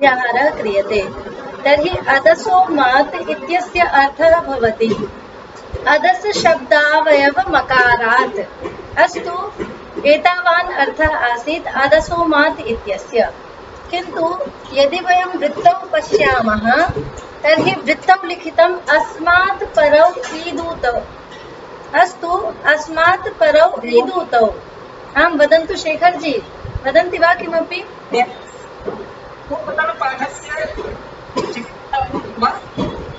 अध्याहारः क्रियते तर्हि अदसोमात् इत्यस्य अर्थः भवति अदस शब्दावयवमकारात्। अस्तु, एतावान् अर्थः आसीत् अदसोमात् इत्यस्य। किन्तु यदि वयं वृत्तौ पश्यामः तर्हि वृत्तौ लिखितम् अस्मात् परौ ईदूतौ। अस्तु, अस्मात् परौ ईदूतौ। आं वदन्तु शेखर जी, वदन्ति वा किमपि?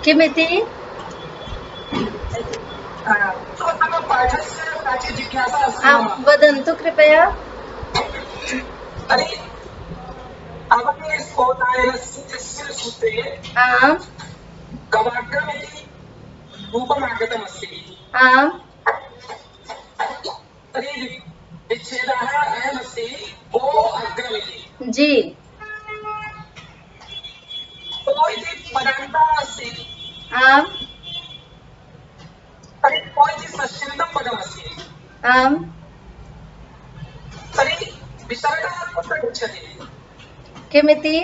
किमिति? वदन्तु कृपया। आम् आम् जी आम् आम् किमिति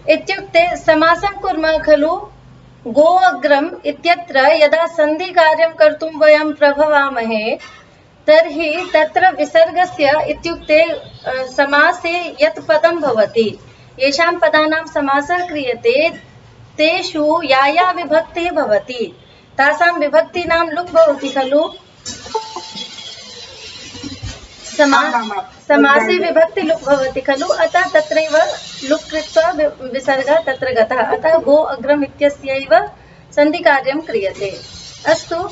इत्युक्ते समासं कुर्मः खलु। गो अग्रम इत्यत्र यदा सन्धिकार्यं कर्तुं वयं प्रभवामहे तर्हि तत्र विसर्गस्य इत्युक्ते समासे यत् पदं भवति येषां पदानां समासः क्रियते तेषु या विभक्तिः भवति तासां विभक्तीनां लुक् भवति खलु। समासे विभक्ति लुक् भवति खलु, अतः तत्रैव लुक् कृत्वा विसर्गः तत्र गतः, अतः गो अग्रम इत्यस्यैव सन्धिकार्यं क्रियते। अस्तु,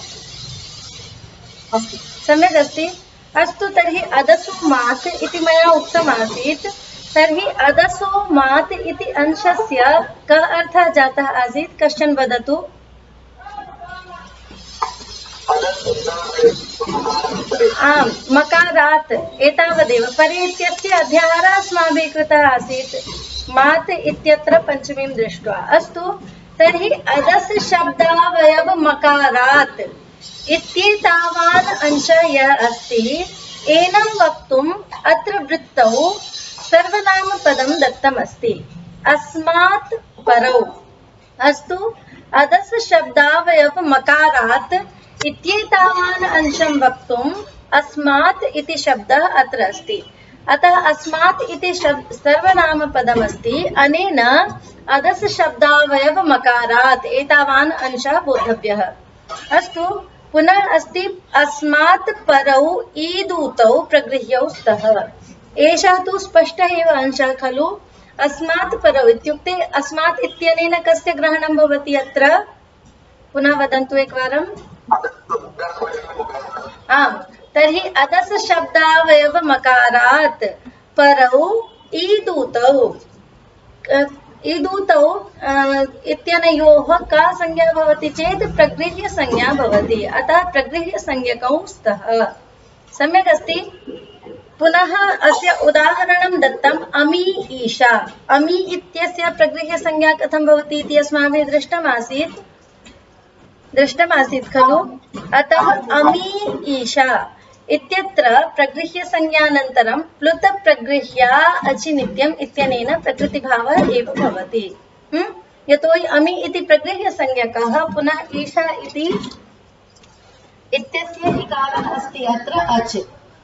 सम्यक् अस्ति। अस्तु, तर्हि अदसो मात् इति मया उक्तमासीत्, तर्हि अदसो मात् इति अंशस्य कः अर्थः जातः आसीत्, कश्चन वदतु। आम्, मकारात् एतावदेव। परे इत्यस्य अध्याहारः अस्माभिः कृतः आसीत् मात् इत्यत्र पञ्चमीं दृष्ट्वा। अस्तु, तर्हि अदस् शब्दावयव मकारात् इत्येतावान् अंशः यः अस्ति एनं वक्तुम् अत्र वृत्तौ सर्वनामपदं दत्तमस्ति अस्मात् परौ। अस्तु, अदस् शब्दावयव मकारात् इत्येतावान् अंशं वक्तुम् अस्मात् इति शब्दः अत्र अस्ति, अतः अस्मात् इति सर्वनामपदमस्ति, अनेन अदस् शब्दावयव मकारात् एतावान् अंशः बोद्धव्यः। अस्तु, पुनः अस्ति अस्मात् परौ ईदूतौ प्रगृह्यौ स्तः। एषः तु स्पष्टः एव अंशः खलु। अस्मात् परौ इत्युक्ते अस्मात् इत्यनेन कस्य ग्रहणं भवति अत्र, पुनः वदन्तु एकवारम्। आम्, तर्हि अदस् शब्दावयव मकारात् परौ ईदूतौ। ईदूतौ इत्यनयोः का संज्ञा भवति चेत् प्रगृह्य संज्ञा भवति, अतः प्रगृह्य संज्ञकौ स्तः। सम्यक् अस्ति। पुनः अस्य उदाहरणं दत्तम् अमी ईशा। अमी इत्यस्य प्रगृह्य संज्ञा कथं भवति इति अस्माभिः दृष्टमासीत् खलु। अतः अमी ईशा इत्यत्र प्रगृह्य संज्ञानन्तरं प्लुत प्रगृह्या अचिनित्यम् इत्यनेन प्रकृतिभावः एव भवति। यतोहि अमी इति प्रगृह्य संज्ञकः, पुनः ईशा इति इत्यस्य इकारः अस्ति अत्र अच्।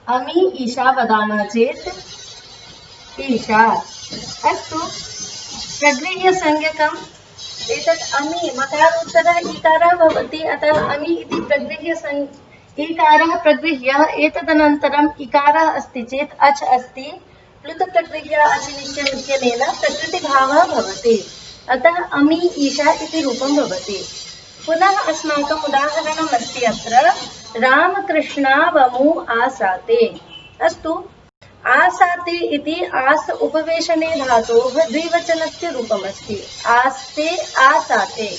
अमी ईशा वदामः चेत् ईशा। अस्तु, प्रगृह्य संज्ञकम् एतत् अमी मकारोत्तरः ईकारः भवति, अतः अमी इति प्रगृह्य ईकारः प्रगृह्य एतदनन्तरम् इकारः अस्ति चेत् अच् अस्ति, प्लुत प्रगृह्य अचिनित्यम् इत्यनेन प्रकृतिभावः भवति, अतः अमी ईशा इति रूपं भवति। पुनः अस्माकम् उदाहरणम् अस्ति अत्र रामकृष्णावमु आसाते। अस्तु, आसाते इति आस उपवेशने धातोः द्विवचनस्य रूपमस्ति। आस्ते आसाते।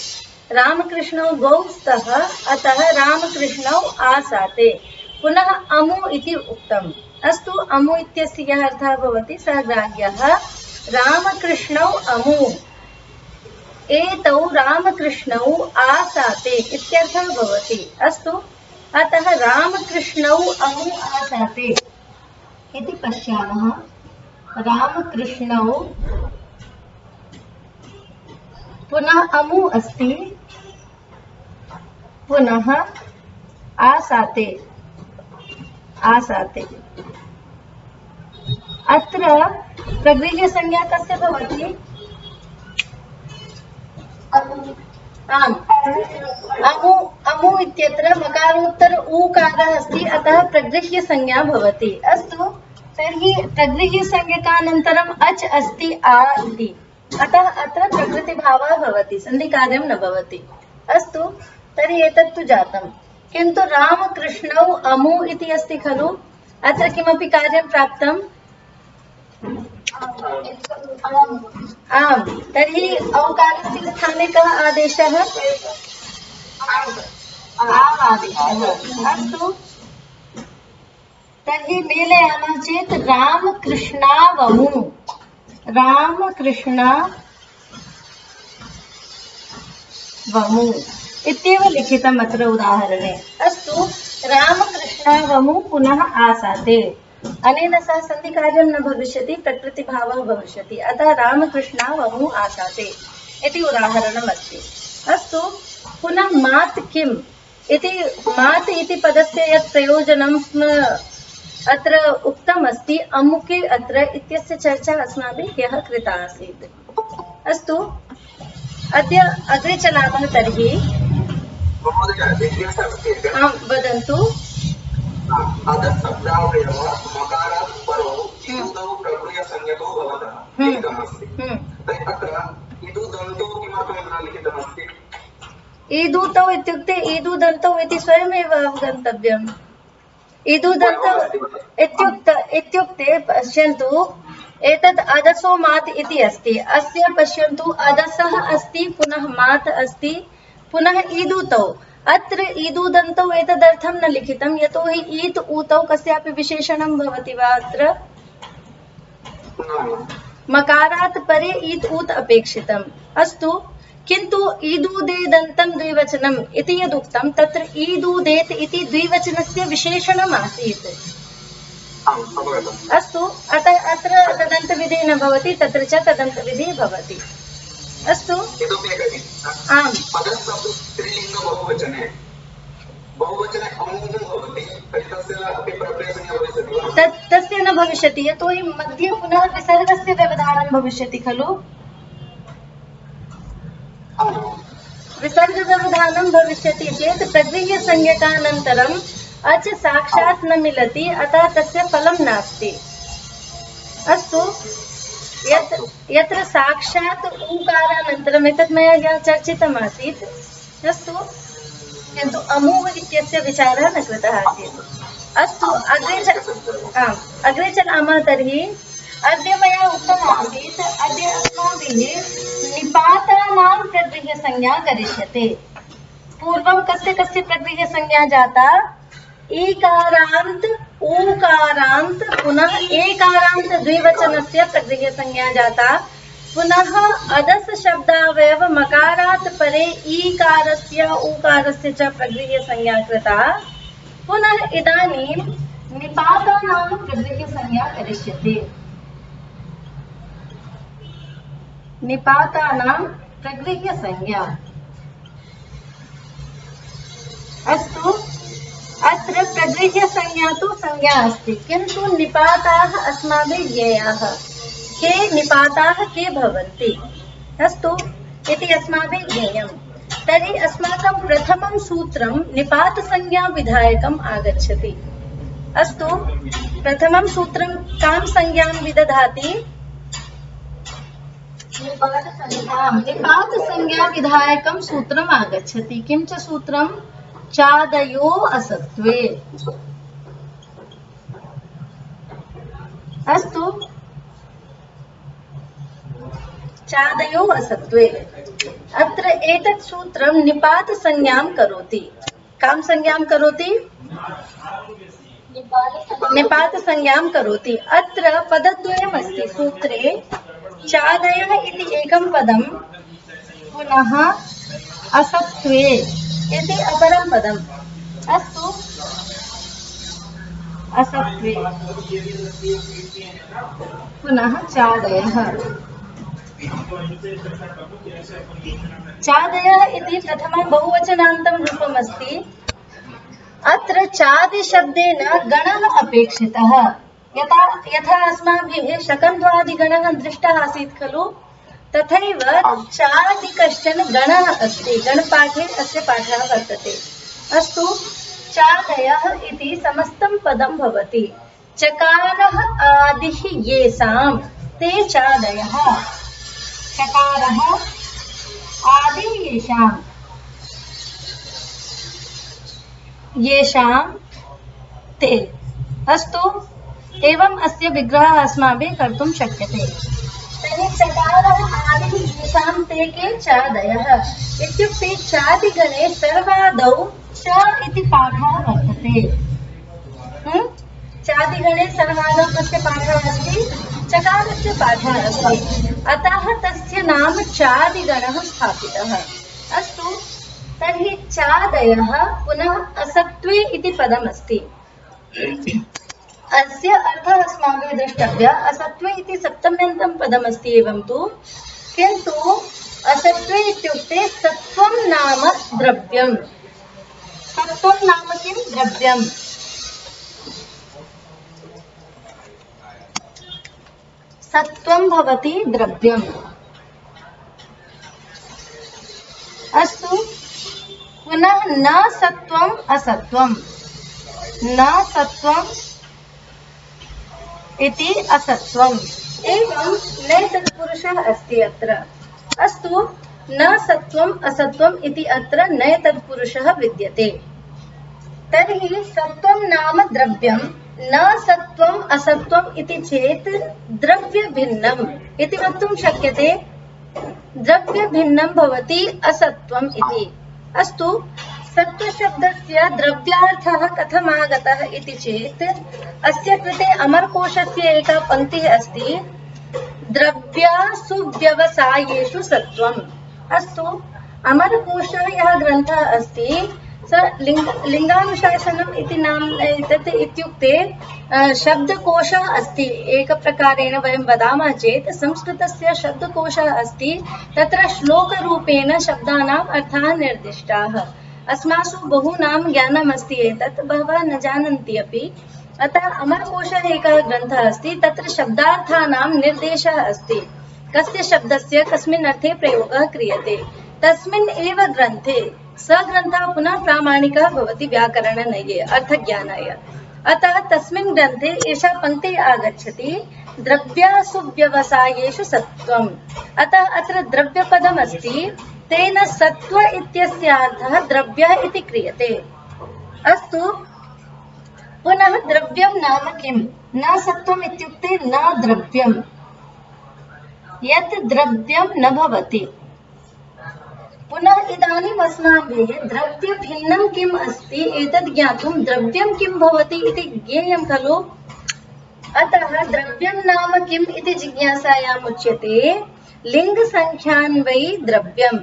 रामकृष्णौ द्वौ स्तः, अतः रामकृष्णौ आसाते। पुनः अमु इति उक्तम्। अस्तु, अमु इत्यस्य यः अर्थः भवति सः ग्राह्यः। रामकृष्णौ अमु, एतौ रामकृष्णौ आसाते इत्यर्थः भवति। अस्तु, अतः रामकृष्णौ अमु आसाते इति पश्यामः। रामकृष्णौ पुनः अमु अस्ति, पुनः आसाते, आसाते। अत्र प्रगृह्यसंज्ञा कस्य भवति? आम्, अमु अमु इत्यत्र मकारोत्तर ऊकारः अस्ति, अतः प्रगृह्यसंज्ञा भवति। अस्तु, तर्हि प्रगृह्यसंज्ञकानन्तरम् अच् अस्ति आ इति, अतः अत्र प्रकृतिभावः भवति, सन्धिकार्यं न भवति। अस्तु, तर्हि एतत्तु जातं, किन्तु रामकृष्णौ अमु इति अस्ति खलु, अत्र किमपि कार्यं प्राप्तम्? आम्, तर्हि औकारस्य स्थाने कः आदेशः? आदेशः। अस्तु, तर्हि मेलयामः चेत् रामकृष्णावमु, रामकृष्णावमु इत्येव लिखितम् अत्र उदाहरणे। अस्तु, रामकृष्णावमु पुनः आसाते, अनेन सह सन्धिकार्यं न भविष्यति, प्रकृतिभावः भविष्यति, अतः रामकृष्णावमु आसाते इति उदाहरणम् अस्ति। अस्तु, पुनः मात् किम् इति, मात् इति पदस्य यत् प्रयोजनम् अत्र उक्तम् अस्ति, अमुके अत्र इत्यस्य चर्चा अस्माभिः ह्यः कृता आसीत्। अस्तु, अद्य अग्रे चलामः। तर्हि आम्, वदन्तु। ईदूतौ इत्युक्ते ईदूदन्तौ इति स्वयमेव अवगन्तव्यम्। ईदूदन्तौ इत्युक्ते पश्यन्तु, एतद् अदसो मात् इति अस्ति, अस्य पश्यन्तु अदसः अस्ति, पुनः मात् अस्ति, पुनः ईदूतौ। अत्र ईदूदन्तौ एतदर्थं न लिखितं, यतोहि ईत् ऊतौ कस्यापि विशेषणं भवति वा अत्र? मकारात् परे ईत् ऊत् अपेक्षितम्। अस्तु, किन्तु ईदूदेदन्तं द्विवचनम् इति यदुक्तं, तत्र ईदूदेत् इति द्विवचनस्य विशेषणम् आसीत्। अस्तु, अतः अत्र तदन्तविधिः न भवति, तत्र च तदन्तविधिः भवति। अस्तु, आम्, तस्य न भविष्यति, यतोहि मध्ये पुनः विसर्गस्य व्यवधानं भविष्यति खलु। विसर्गव्यवधानं भविष्यति चेत् प्रगृह्यसंज्ञकानन्तरम् अच् साक्षात् न मिलति, अतः तस्य फलं नास्ति। अस्तु, यत्र साक्षात् ऊकारानन्तरम्, एतत् मया ह्यः चर्चितमासीत्। अस्तु, किन्तु अमु इत्यस्य विचारः न कृतः आसीत्। अस्तु, अग्रे चलामः। तर्हि अद्य मया उक्तमासीत्, अद्य अस्माभिः निपातानां प्रगृह्यसंज्ञा करिष्यते। पूर्वं कस्य कस्य प्रगृह्यसंज्ञा जाता? ईकारान्त ऊकारान्त पुनः एकारान्त द्विवचनस्य प्रगृह्यसंज्ञा जाता, पुनः अदस शब्दावयव मकारात् परे ईकारस्य ऊकारस्य च प्रगृह्यसंज्ञा कृता। पुनः इदानीं निपातानां प्रगृह्यसंज्ञा करिष्यते। निपातानां प्रगृह्यसंज्ञा। अस्तु, अत्र प्रगृह्यसंज्ञा तु संज्ञा अस्ति, किन्तु निपाताः अस्माभिः ज्ञेयाः। के निपाताः के भवन्ति? अस्तु, इति अस्माभिः ज्ञेयम्। तर्हि अस्माकं प्रथमं सूत्रं निपातसंज्ञाविधायकम् आगच्छति। अस्तु, प्रथमं सूत्रं कां संज्ञां विदधाति? निपातसंज्ञाविधायकं सूत्रम् आगच्छति। किं च सूत्रं? चादयो असत्वे। अस्तु, चादयो असत्वे। अत्र एतत् सूत्रं निपातसंज्ञां करोति। कां संज्ञां करोति? निपातसंज्ञां करोति। अत्र पदद्वयमस्ति सूत्रे, चादयः इति एकं पदं, पुनः असत्वे इति अपरं पदम्। अस्तु, असत्वे पुनः चादयः। चादयः इति प्रथमं बहुवचनान्तं रूपमस्ति। अत्र चादिशब्देन गणः अपेक्षितः। यथा अस्माभिः शकन्द्वादिगणः दृष्टः आसीत् खलु, तथैव चादि कश्चन गणः अस्ति। गणपाठे अस्य पाठः वर्तते। अस्तु, चादयः इति समस्तं पदं भवति। चकारः आदिः येषां ते चादयः। चकारः आदिः येषां ते। अस्तु, एवं अस्य विग्रहः अस्माभिः कर्तुं शक्यते। तर्हि चकारः आदिः येषां ते के चादयः इत्युक्ते चादिगणे सर्वादौ च इति पाठः वर्तते। चादिगणे सर्वादौ कस्य पाठः अस्ति? चकारस्य पाठः अस्ति। अतः तस्य नाम चादिगणः स्थापितः। अस्तु, तर्हि चादयः पुनः असत्त्वे इति पदमस्ति। अस्य अर्थः अस्माभिः द्रष्टव्यः। असत्त्वे इति सप्तम्यन्तं पदमस्ति एवं तु, किन्तु असत्त्वे इत्युक्ते सत्त्वं नाम द्रव्यं। सत्त्वं नाम किं? द्रव्यं। सत्त्वं भवति द्रव्यम्। अस्तु, पुनः न सत्त्वम् असत्त्वं। न सत्त्वम् इति असत्त्वम्। एवं न तत्पुरुषः अस्ति अत्र। अस्तु, न सत्त्वम् असत्त्वम् इति अत्र न तत्पुरुषः विद्यते। तर्हि सत्त्वं नाम द्रव्यं, न सत्त्वम् असत्त्वम् इति चेत् द्रव्यभिन्नम् इति वक्तुं शक्यते। द्रव्यभिन्नं भवति असत्त्वम् इति। अस्तु, सत्त्वशब्दस्य द्रव्यार्थः कथम् आगतः इति चेत् अस्य कृते अमरकोशस्य एका पङ्क्तिः अस्ति, द्रव्यासु व्यवसायेषु सत्त्वम्। अस्तु, अमरकोशः यः ग्रन्थः अस्ति स लिङ्गानुशासनम् इति नाम एतत् इत्युक्ते शब्दकोशः अस्ति। एकप्रकारेण वयं वदामः चेत् संस्कृतस्य शब्दकोशः अस्ति। तत्र श्लोकरूपेण शब्दानाम् अर्थाः निर्दिष्टाः। अस्मासु बहूनां ज्ञानम् अस्ति एतत्, बहवः न जानन्ति अपि। अतः अमरकोशः एकः ग्रन्थः अस्ति। तत्र शब्दार्थानां निर्देशः अस्ति, कस्य शब्दस्य कस्मिन् अर्थे प्रयोगः क्रियते। तस्मिन् एव ग्रन्थे स ग्रन्थः पुनः प्रामाणिकः भवति व्याकरणनये, अर्थज्ञानाय। अतः तस्मिन् ग्रन्थे एषा पङ्क्तिः आगच्छति, द्रव्यासु व्यवसायेषु सत्त्वम्। अतः अत्र द्रव्यपदम् अस्ति, तेन सत्त्व इत्यस्य अर्थः द्रव्यः इति क्रियते। अस्तु, पुनः द्रव्यं नाम किम्? न सत्त्वम् इत्युक्ते न द्रव्यम्, यत् द्रव्यं न भवति। पुनः इदानीम् अस्माभिः द्रव्यभिन्नं किम् अस्ति एतद् ज्ञातुं द्रव्यं किं भवति इति ज्ञेयं खलु। अतः द्रव्यं नाम किम् इति जिज्ञासायाम् उच्यते, लिङ्गसङ्ख्यान्वयी द्रव्यम्।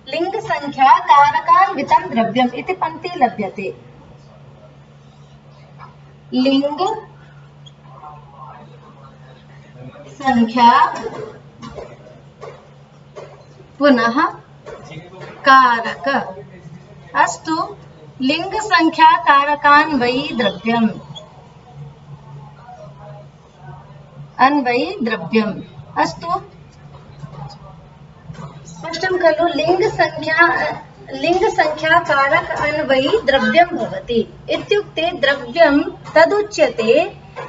लिङ्गसङ्ख्या कारकान्वितं द्रव्यम् इति पङ्क्तिः लभ्यते। लिंग संख्या पुनः कारक। अस्तु, लिंग संख्या कारकान्वयी द्रव्यम्। अन्वयी द्रव्यम्। अस्तु, स्पष्टं खलु। लिंग संख्या कारक अन्वयी द्रव्यं भवति इत्युक्ते द्रव्यं तदुच्यते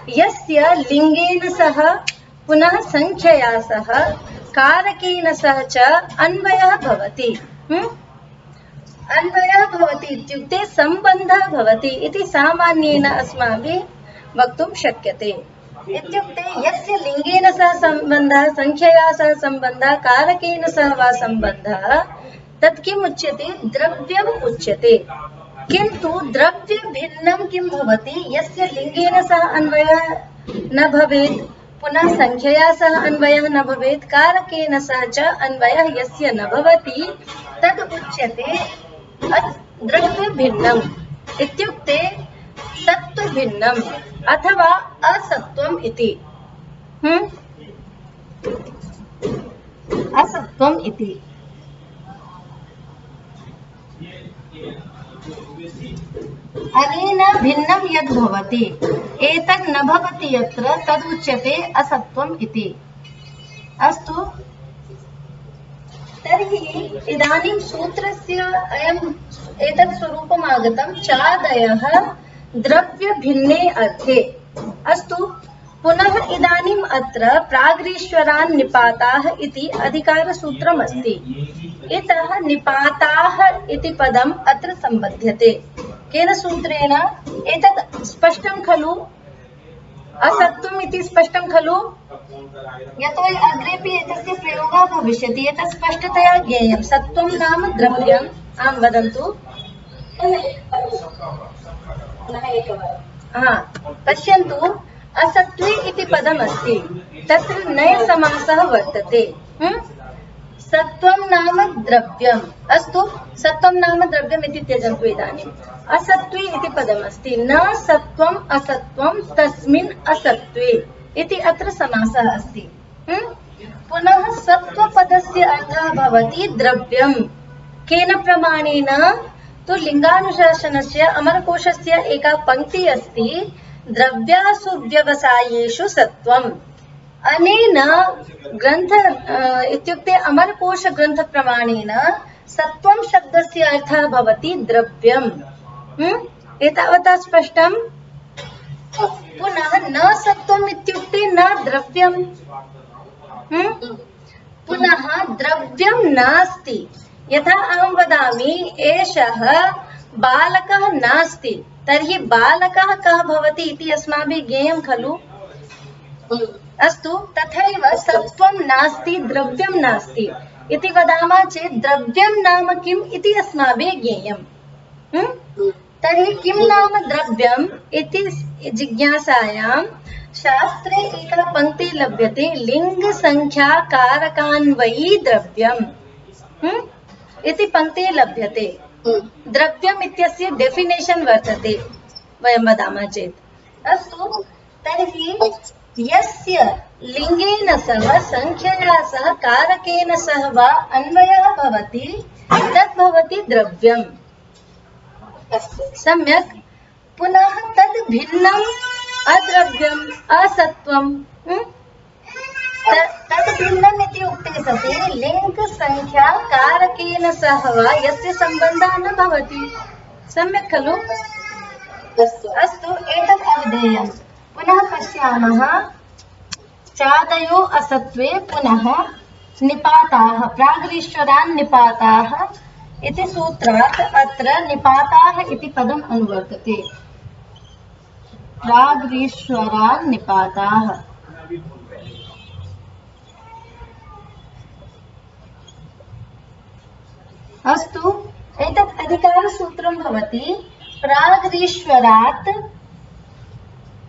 यस्य लिंगेन सह पुनः संख्यया सह कारकेन सह च अन्वयः भवति। अन्वयः भवति इत्युक्ते सम्बन्धः भवति इति सामान्येन अस्माभिः वक्तुं शक्यते। इत्युक्ते यस्य लिंगेन सह सम्बन्धः, संख्यया सह सम्बन्धः, कारकेन सह वा सम्बन्धः, तत् किम् उच्यते? द्रव्यम् उच्यते। किन्तु द्रव्य भिन्नं किं भवति? यस्य लिंगेन सह अन्वयः न भवेत्, पुनः संख्यया सह अन्वयः न भवेत्, कारकेन सह च अन्वयः यस्य न भवति, तद् उच्यते द्रव्य भिन्नम्। इत्युक्ते सत्त्व भिन्नम् अथवा असत्त्वम् इति। असत्वम् इति। अनेन भिन्नं यद् भवति एतद् न भवति यत्र तदुच्यते असत्वम् इति। अस्तु, तर्हि इदानीं सूत्रस्य एतत् स्वरूपम् आगतं चादयः द्रव्यभिन्ने अर्थे। अस्तु, पुनः इदानीम् अत्र प्राग्रीश्वरान् निपाताः इति अधिकारसूत्रम् अस्ति। इतः निपाताः इति पदम् अत्र सम्बध्यते। केन सूत्रेण? एतत् स्पष्टं खलु? असत्वम् इति स्पष्टं खलु? यतोहि अग्रेपि एतस्य प्रयोगः भविष्यति। एतत् स्पष्टतया ज्ञेयं। सत्वं नाम द्रव्यम्। आं वदन्तु। पश्यन्तु, असत्वे इति पदमस्ति, तत्र नयसमासः वर्तते। सत्वं नाम द्रव्यम्। अस्तु, सत्वं नाम द्रव्यम् इति त्यजन्तु। इदानीम् असत्वे इति पदमस्ति। न सत्वम् असत्वं तस्मिन् असत्वे इति अत्र समासः अस्ति। पुनः सत्वपदस्य अर्थः भवति द्रव्यम्। केन प्रमाणेन? तो लिङ्गानुशासनस्य अमरकोशस्य एका पङ्क्तिः अस्ति, द्रव्यासु व्यवसायेषु सत्वम्। अनेन ग्रन्थ इत्युक्ते अमरकोश ग्रन्थ प्रमाणेन सत्वं शब्दस्य अर्थः भवति द्रव्यम्। एतावता स्पष्टम्? पुनः न सत्वम् इत्युक्ते न द्रव्यम्। पुनः द्रव्यं नास्ति। यथा अहं वदामि एषः बालकः नास्ति, तर्हि बालकः कः भवति इति अस्माभिः ज्ञेयं खलु? अस्तु, तथैव सत्वं नास्ति, द्रव्यं नास्ति इति वदामः चेत् द्रव्यं नाम किम् इति अस्माभिः ज्ञेयम्। तर्हि किं नाम द्रव्यम् इति जिज्ञासायां शास्त्रे एका पङ्क्तिः लभ्यते, लिङ्गसङ्ख्याकारकान्वयी द्रव्यम् इति पङ्क्तिः लभ्यते। द्रव्यम् इत्यस्य डेफिनेशन् वर्तते वयं वदामः चेत्। अस्तु, तर्हि यस्य लिङ्गेन सह संख्यया सह कारकेन सह वा अन्वयः भवति तद् भवति द्रव्यम्। सम्यक्। पुनः तद् भिन्नम् अद्रव्यम् असत्वम्। तद् भिन्नम् इति उक्ते सति लिङ्ग संख्या कारकेन सह वा यस्य सम्बन्धः न भवति। सम्यक् खलु? अस्तु, एतत् अवधेयम्। पुनः पश्यामः, चादयो असत्वे पुनः निपाताः, प्राग्रीश्वरान् निपाताः इति सूत्रात् अत्र निपाताः इति पदम् अनुवर्तते। प्राग्रीश्वरान् निपाताः। अस्तु, एतत् अधिकारसूत्रं भवति प्राग्रीश्वरात्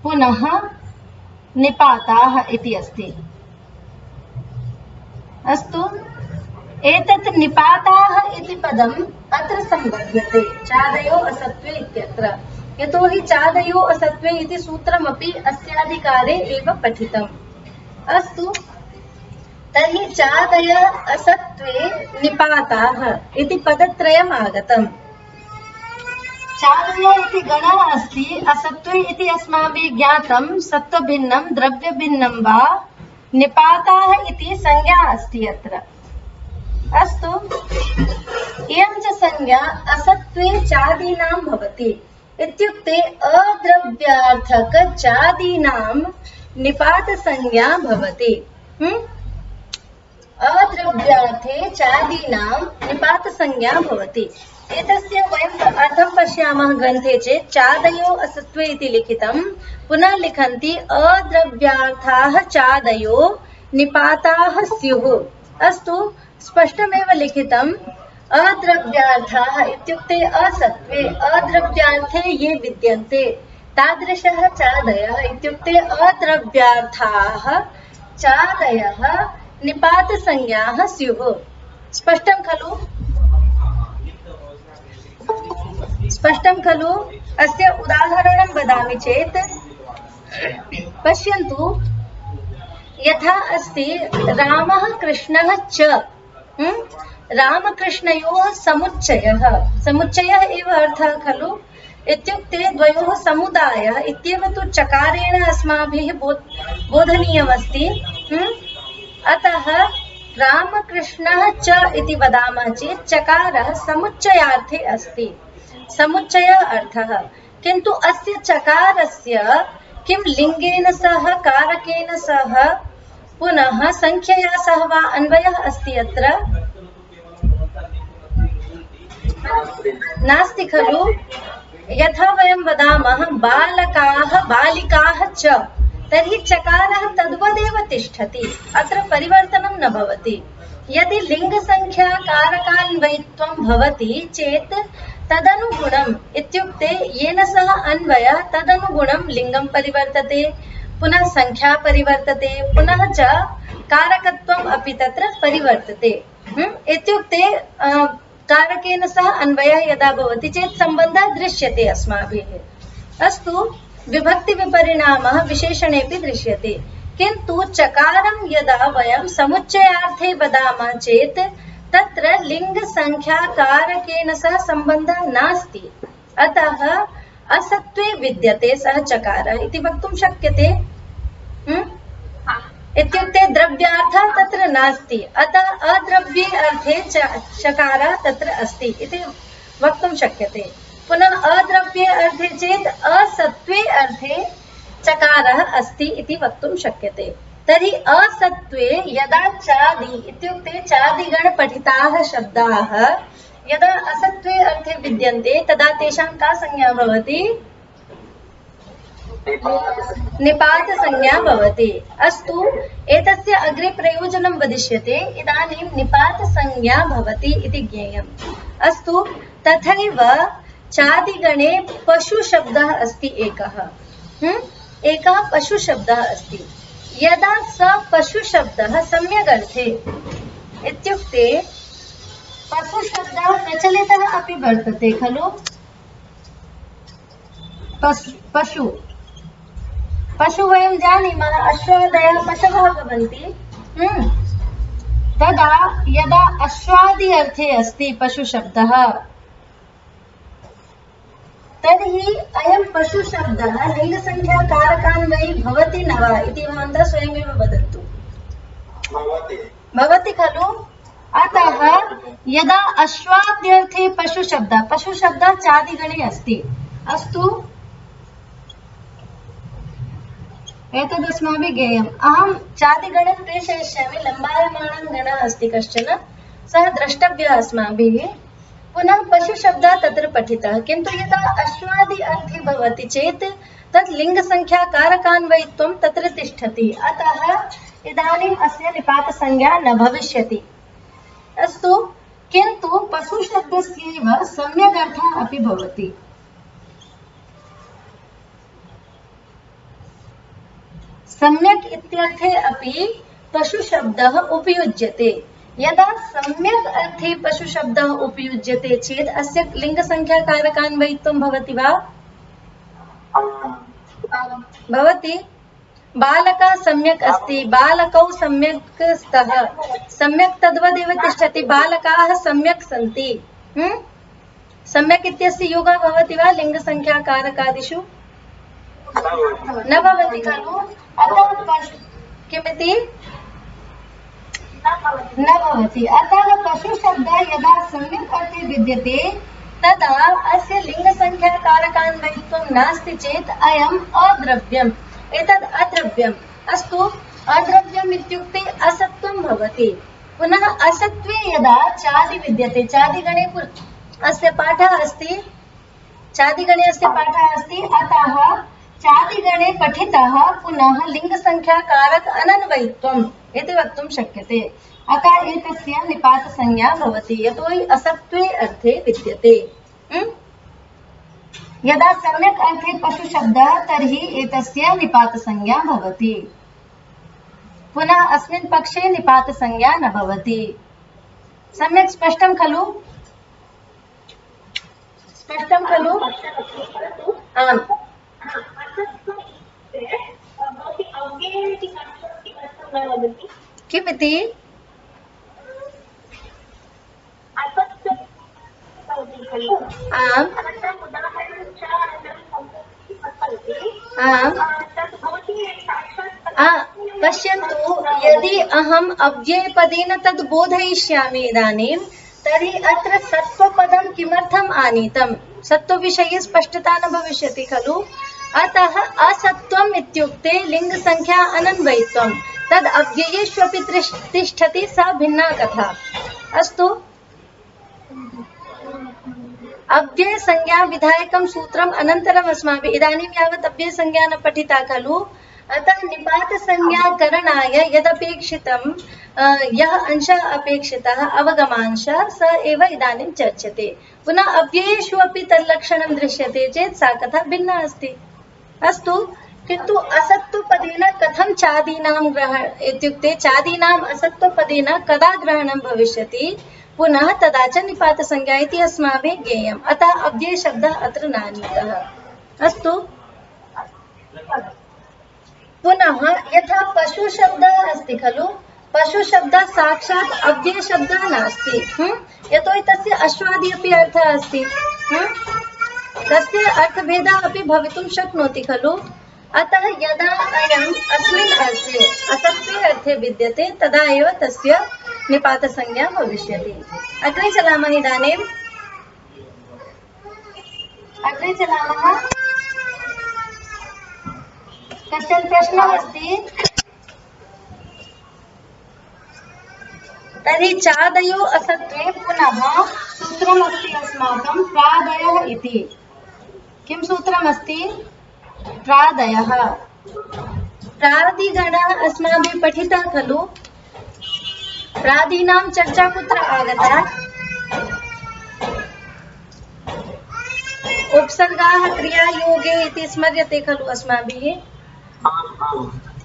पुनः निपाताः इति अस्ति। अस्तु, एतत् निपाताः इति पदम् अत्र सम्बध्यते चादयो असत्वे इत्यत्र। यतोहि चादयो असत्वे इति सूत्रमपि अस्याधिकारे एव पठितम्। अस्तु, तर्हि चादय असत्वे निपाताः इति पदत्रयम् आगतम्। चादय इति गणः अस्ति, असत्वे इति अस्माभिः ज्ञातं सत्त्वभिन्नं द्रव्यभिन्नं वा, निपाताः इति संज्ञा अस्ति अत्र। अस्तु, इयं च संज्ञा असत्वे चादीनां भवति। इत्युक्ते अद्रव्यार्थक चादीनां निपात संज्ञा भवति। अद्रव्यार्थे चादीनां निपात संज्ञा भवति। एतस्य वयम् अर्थं पश्यामः ग्रन्थे चेत् चादयो असत्वे इति लिखितं, पुनः लिखन्ति अद्रव्यार्थाः चादयो निपाताः स्युः। अस्तु, स्पष्टमेव लिखितम्। अद्रव्यार्थाः इत्युक्ते असत्वे अद्रव्यार्थे ये विद्यन्ते तादृशः चादयः इत्युक्ते अद्रव्यार्थाः चादयः निपातसंज्ञाः स्युः। स्पष्टं खलु? स्पष्टं खलु? अस्य उदाहरणं वदामि चेत् पश्यन्तु, यथा अस्ति रामः कृष्णः च रामकृष्णयोः समुच्चयः, समुच्चयः एव अर्थः खलु, इत्युक्ते द्वयोः समुदायः इत्येव तु चकारेण अस्माभिः बोधनीयमस्ति। अतः रामकृष्णः च इति वदामः चेत् चकारः समुच्चयार्थे अस्ति, समुच्चय अर्थः। किन्तु अस्य चकारस्य किं लिङ्गेन सह कारकेन सह पुनः संख्यया सह वा अन्वयः अस्ति अत्र? नास्ति खलु। यथा वयं वदामः बालकाः बालिकाः च, तर्हि चकारः तद्वदेव तिष्ठति, अत्र परिवर्तनं न भवति। यदि लिङ्गसंख्या कारकान्वयित्वं भवति चेत् तदनुगुणम्, इत्युक्ते येन सह अन्वय तदनुगुणं लिङ्गं परिवर्तते, पुनः संख्या परिवर्तते, पुनः च कारकत्वम् अपि तत्र परिवर्तते। इत्युक्ते कारकेन सह अन्वयः यदा भवति चेत् सम्बन्धः दृश्यते अस्माभिः। अस्तु, विभक्ति विपरिणामः विशेषणेऽपि दृश्यते, किन्तु चकारं यदा वयं समुच्चयार्थे वदामः चेत् तत्र लिङ्गसंख्या कारकेन सह सम्बन्धः नास्ति, अतः असत्त्वे विद्यते सः चकारः इति वक्तुं शक्यते। इत्युक्ते द्रव्यार्थः तत्र नास्ति, अतः अद्रव्ये अर्थे चकारः तत्र अस्ति इति वक्तुं शक्यते। पुनः अद्रव्ये अर्थे चेत् असत्त्वे अर्थे चकारः अस्ति इति वक्तुं शक्यते। तर्हि असत्त्वे यदा चादि इत्युक्ते चादिगण पठिताः शब्दाः यदा असत्त्वे अर्थे विद्यन्ते तदा तेषां का संज्ञा भवति? निपात संज्ञा भवति। अस्तु, एतस्य अग्रे प्रयोजनं वदिष्यते, इदानीं निपात संज्ञा भवति इति ज्ञेयम्। अस्तु, तथैव चादिगणे पशु शब्दः अस्ति एकः, एकः पशु शब्दः अस्ति। यदा स पशु शब्दः सम्यक् अर्थे, इत्युक्ते पशु शब्दः प्रचलितः अपि वर्तते खलु, पशु पशु वयं जानीमः, अश्वादयः पशवः भवन्ति। तदा यदा अश्वादि अर्थे अस्ति पशु शब्दः, तर्हि अयं पशु शब्दः लिङ्गसंख्या कारकान्वयी भवति न वा इति भवन्तः स्वयमेव वदन्तु। भवति खलु। अतः यदा अश्वाद्यर्थे पशु शब्दः चादिगणे अस्ति। अस्तु, एतदस्माभिः ज्ञेयम्। अहं चादिगणं प्रेषयिष्यामि, लम्बायमानं गणः अस्ति कश्चन, सः द्रष्टव्यः अस्माभिः। पुनः पशु शब्दः तत्र पठितः, किन्तु यदा अश्वादि अर्थे भवति चेत् तत् लिङ्गसंख्या कारकान्वयित्वं तत्र तिष्ठति, अतः इदानीम् अस्य निपातसंज्ञा न भविष्यति। अस्तु, किन्तु पशु शब्दस्यैव सम्यक् अर्थः अपि भवति। सम्यक् इत्यर्थे अपि पशु शब्दः उपयुज्यते। यदा सम्यक् अर्थे पशु शब्दः उपयुज्यते चेत् अस्य लिङ्गसंख्या कारकान्वयित्वं भवति वा? भवति। बालकः सम्यक् अस्ति, बालकौ सम्यक् स्तः, सम्यक् तद्वदेव तिष्ठति, बालकाः सम्यक् सन्ति। सम्यक् इत्यस्य योगः भवति वा लिङ्गसंख्या कारकादिषु? न भवति खलु। अतः किमिति न भवति। अतः पशु शब्दः यदा सम्यक् अर्थे विद्यते तदा अस्य लिङ्गसंख्या कारकान्वयित्वं नास्ति चेत् अयम् अद्रव्यम्, एतद् अद्रव्यम्। अस्तु, अद्रव्यम् इत्युक्ते असत्त्वं भवति। पुनः असत्त्वे यदा चादि विद्यते, चादिगणे अस्य पाठः अस्ति, चादिगणे अस्य पाठः अस्ति, अतः चादिगणे पठितः पुनः लिङ्गसंख्या कारक अनन्वयित्वम् इति वक्तुं शक्यते। अतः एतस्य निपातसंज्ञा भवति, यतोहि असत्त्वे अर्थे विद्यते। यदा सम्यक् अर्थे पशु शब्दः तर्हि एतस्य निपातसंज्ञा भवति। पुनः अस्मिन् पक्षे निपातसंज्ञा न भवति। सम्यक् स्पष्टं खलु? स्पष्टं खलु? आम्। किमिति? खलु आम् अनन्तरम् उदाहरणं च आम् तद् भवति साक्षात् पश्यन्तु, यदि अहम् अव्ययपदेन तद् बोधयिष्यामि इदानीं, तर्हि अत्र सत्त्वपदं किमर्थम् आनीतम्? सत्त्वविषये स्पष्टता न भविष्यति खलु। अतः असत्त्वम् इत्युक्ते लिङ्गसंख्या अनन्वयित्वं, तद् अव्ययेष्वपि तिष्ठति, सा भिन्ना कथा। अस्तु, अव्ययसंज्ञा विधायकं सूत्रम् अनन्तरम् अस्माभिः इदानीं यावत् अव्ययसंज्ञा न पठिता खलु। अतः निपातसंज्ञाकरणाय यदपेक्षितं, यः अंशः अपेक्षितः अवगमांशः, स एव इदानीं चर्च्यते। पुनः अव्ययेषु अपि तल्लक्षणं दृश्यते चेत् सा कथा भिन्ना अस्ति। अस्तु, किन्तु असत्त्वपदेन कथं चादीनां ग्रहण इत्युक्ते चादीनाम् असत्त्वपदेन कदा ग्रहणं भविष्यति? पुनः तदा च निपातसंज्ञा इति अस्माभिः ज्ञेयम्। अतः अव्ययशब्दः अत्र नानीतः। अस्तु, पुनः यथा पशुशब्दः अस्ति खलु, पशुशब्दः साक्षात् अव्ययशब्दः नास्ति, यतोहि तस्य अश्वादि अपि अर्थः अस्ति, तस्य अर्थभेदः अपि भवितुं शक्नोति खलु। अतः यदा अयम् अस्मिन् अर्थे असत्त्वे अर्थे विद्यते, तदा एव तस्य निपातसंज्ञा भविष्यति। अग्रे चलामः इदानीम्। अग्रे चलामः। कश्चन प्रश्नः अस्ति। तर्हि चादयो असत्त्वे पुनः सूत्रमस्ति अस्माकं प्रादयः इति। किं सूत्रमस्ति? प्रादयः। प्रादिगणः अस्माभिः पठितः खलु। प्रादीनां चर्चा कुत्र आगता? उपसर्गाः क्रियायोगे इति स्मर्यते खलु अस्माभिः।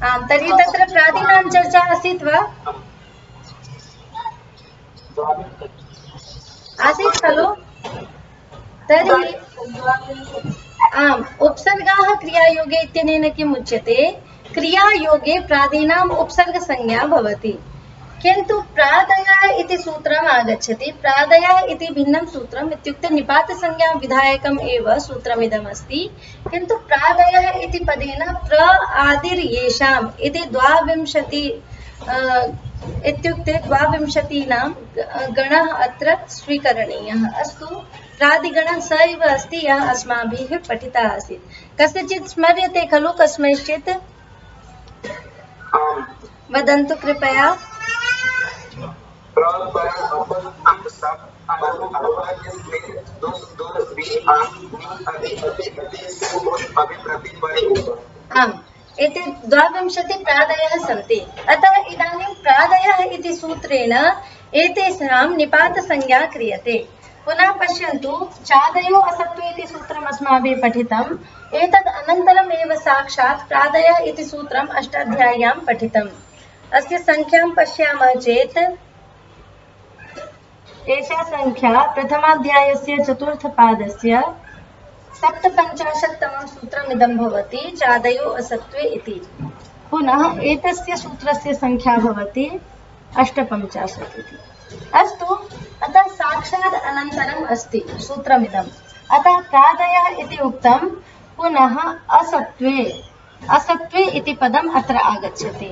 आम्, तर्हि तत्र प्रादीनां चर्चा आसीत् वा? आसीत् खलु। तर्हि आम्, उपसर्गाः क्रियायोगे इत्यनेन किम् उच्यते? क्रियायोगे प्रादीनाम् उपसर्गसंज्ञा भवति, किन्तु प्रादयः इति सूत्रम् आगच्छति। प्रादयः इति भिन्नं सूत्रम्, इत्युक्ते निपातसंज्ञा विधायकम् एव सूत्रमिदमस्ति, किन्तु प्रादयः इति पदेन प्र आदिर्येषाम् इति 22 इत्युक्ते 22 गणः अत्र स्वीकरणीयः। अस्तु, प्रादिगणः स एव अस्ति, यः अस्माभिः पठितः आसीत्। कस्यचित् स्मर्यते खलु कस्मैश्चित्? वदन्तु कृपया। आम्, एते 22 प्रादयः सन्ति। अतः इदानीं प्रादयः इति सूत्रेण एतेषां निपातसंज्ञा क्रियते। पुनः पश्यन्तु, चादयो असत्त्वे इति सूत्रम् अस्माभिः पठितम्। एतद् अनन्तरम् एव साक्षात् प्रादयः इति सूत्रम् अष्टाध्याय्यां पठितम्। अस्य संख्यां पश्यामः चेत् एषा संख्या प्रथमाध्यायस्य चतुर्थपादस्य 57तमं सूत्रमिदं भवति, चादयो असत्त्वे इति। पुनः एतस्य सूत्रस्य संख्या भवति 58 इति। अस्तु, अतः साक्षात् अनन्तरम् अस्ति सूत्रमिदम्। अतः प्रादयः इति उक्तं, पुनः असत्त्वे इति पदम् अत्र आगच्छति।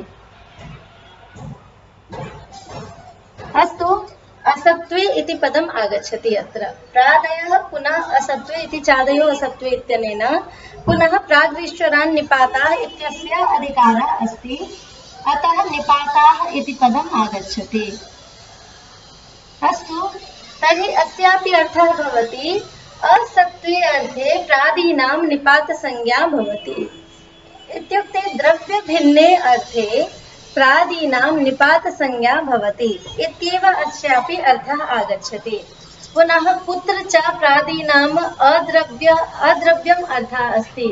अस्तु, असत्त्वे इति पदम् आगच्छति अत्र। प्रादयः पुनः असत्त्वे इति, चादयो असत्त्वे इत्यनेन पुनः प्राग्रीश्वरान् निपाताः इत्यस्य अधिकारः अस्ति। अतः निपाताः इति पदम् आगच्छति। अस्तु, तर्हि अस्यापि अर्थः भवति असत्त्वे अर्थे प्रादीनां निपातसंज्ञा भवति, इत्युक्ते द्रव्यभिन्ने अर्थे प्रादीनां निपातसंज्ञा भवति इत्येव अस्यापि अर्थः आगच्छति। पुनः कुत्र च प्रादीनाम् अद्रव्यम् अर्थः अस्ति,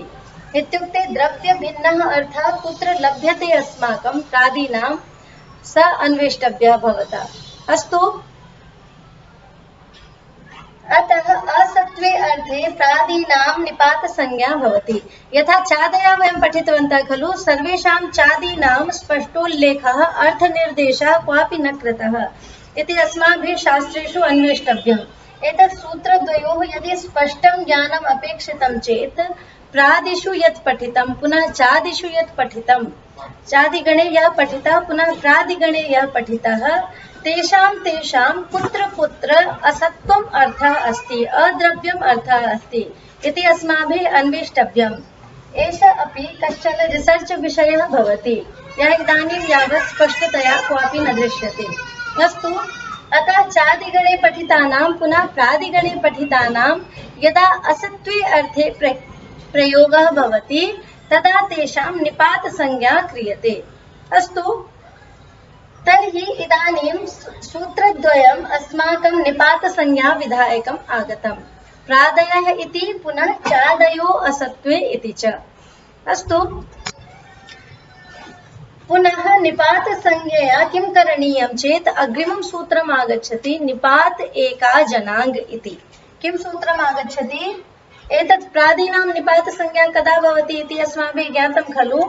इत्युक्ते द्रव्यभिन्नः अर्थः कुत्र लभ्यते अस्माकं प्रादीनां, स अन्वेष्टव्यः भवता। अस्तु, अतः असत्त्वे अर्थे प्रादीनां निपातसंज्ञा भवति। यथा चादया वयं पठितवन्तः खलु, सर्वेषां चादीनां स्पष्टोल्लेखः अर्थनिर्देशः क्वापि न कृतः, इति अस्माभिः शास्त्रेषु अन्वेष्टव्यम्। एतत् सूत्रद्वयोः यदि स्पष्टं ज्ञानम् अपेक्षितं चेत् प्रादिषु यत् पठितं पुनः चादिषु यत् पठितं, चादिगणे यः पठितः पुनः प्रादिगणे यः पठितः, तेषां तेषां कुत्र कुत्र असत्वम् अर्थः अस्ति, अद्रव्यम् अर्थः अस्ति इति अस्माभिः अन्वेष्टव्यम्। एषः अपि कश्चन रिसर्च् विषयः भवति, यः इदानीं यावत् स्पष्टतया क्वापि न दृश्यते। अस्तु, अतः चादिगणे पठितानां पुनः प्रादिगणे पठितानां यदा असत्त्वे अर्थे प्रयोगः भवति तदा तेषां निपातसंज्ञा क्रियते। अस्तु, तर्हि इदानीं सूत्रद्वयम् अस्माकं निपातसंज्ञा विधायकम् आगतम्, प्रादयः इति पुनः चादयो असत्त्वे इति च। अस्तु, पुनः निपातसंज्ञया किं करणीयं चेत् अग्रिमं सूत्रम् आगच्छति निपात एका जनाङ्ग इति। किं सूत्रम् आगच्छति? एतत् प्रादीनां निपातसंज्ञा कदा भवति इति अस्माभिः ज्ञातं खलु।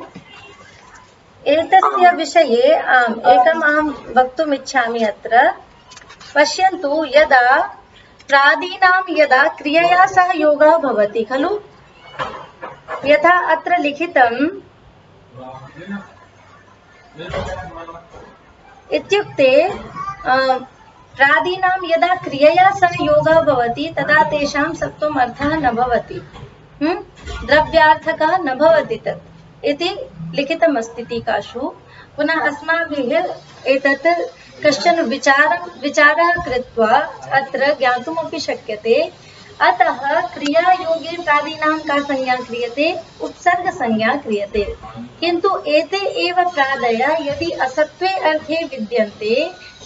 एतस्य विषये एकम् अहं वक्तुम् इच्छामि अत्र। पश्यन्तु, यदा प्रादीनां यदा क्रियया सह योगः भवति खलु, यथा अत्र लिखितम्, इत्युक्ते प्रादीनां यदा क्रियया सह योगः भवति तदा तेषां सत्वम् अर्थः न भवति, द्रव्यार्थकः न भवति तत् इति लिखितमस्ति टीकासु। पुनः अस्माभिः एतत् कश्चन विचारः कृत्वा अत्र ज्ञातुमपि शक्यते। अतः क्रियायोगे प्रादीनां का संज्ञा क्रियते? उपसर्ग संज्ञा क्रियते। किन्तु एते एव प्रादयः यदि असत्त्वे अर्थे विद्यन्ते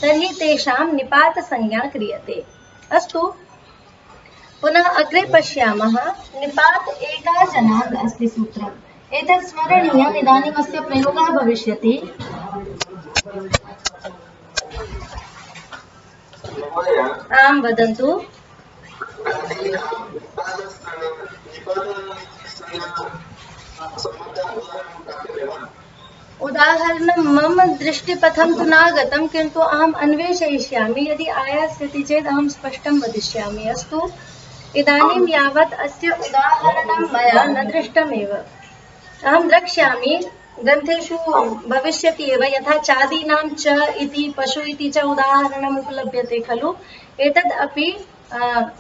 तर्हि तेषां निपात संज्ञा क्रियते। अस्तु, पुनः अग्रे पश्यामः। निपात एका जनाङ्ग अस्ति सूत्रम्। एतत् स्मरणीयम्, इदानीम् अस्य प्रयोगः भविष्यति। आं वदन्तु। उदाहरणं मम दृष्टिपथं तु नागतं, किन्तु अहम् अन्वेषयिष्यामि। यदि आयास्यति चेत् अहं स्पष्टं वदिष्यामि। अस्तु, इदानीं यावत् अस्य उदाहरणं मया न दृष्टमेव। अहं द्रक्ष्यामि, ग्रन्थेषु भविष्यति एव। यथा चादीनां च इति पशु इति च उदाहरणम् उपलभ्यते खलु, एतद् अपि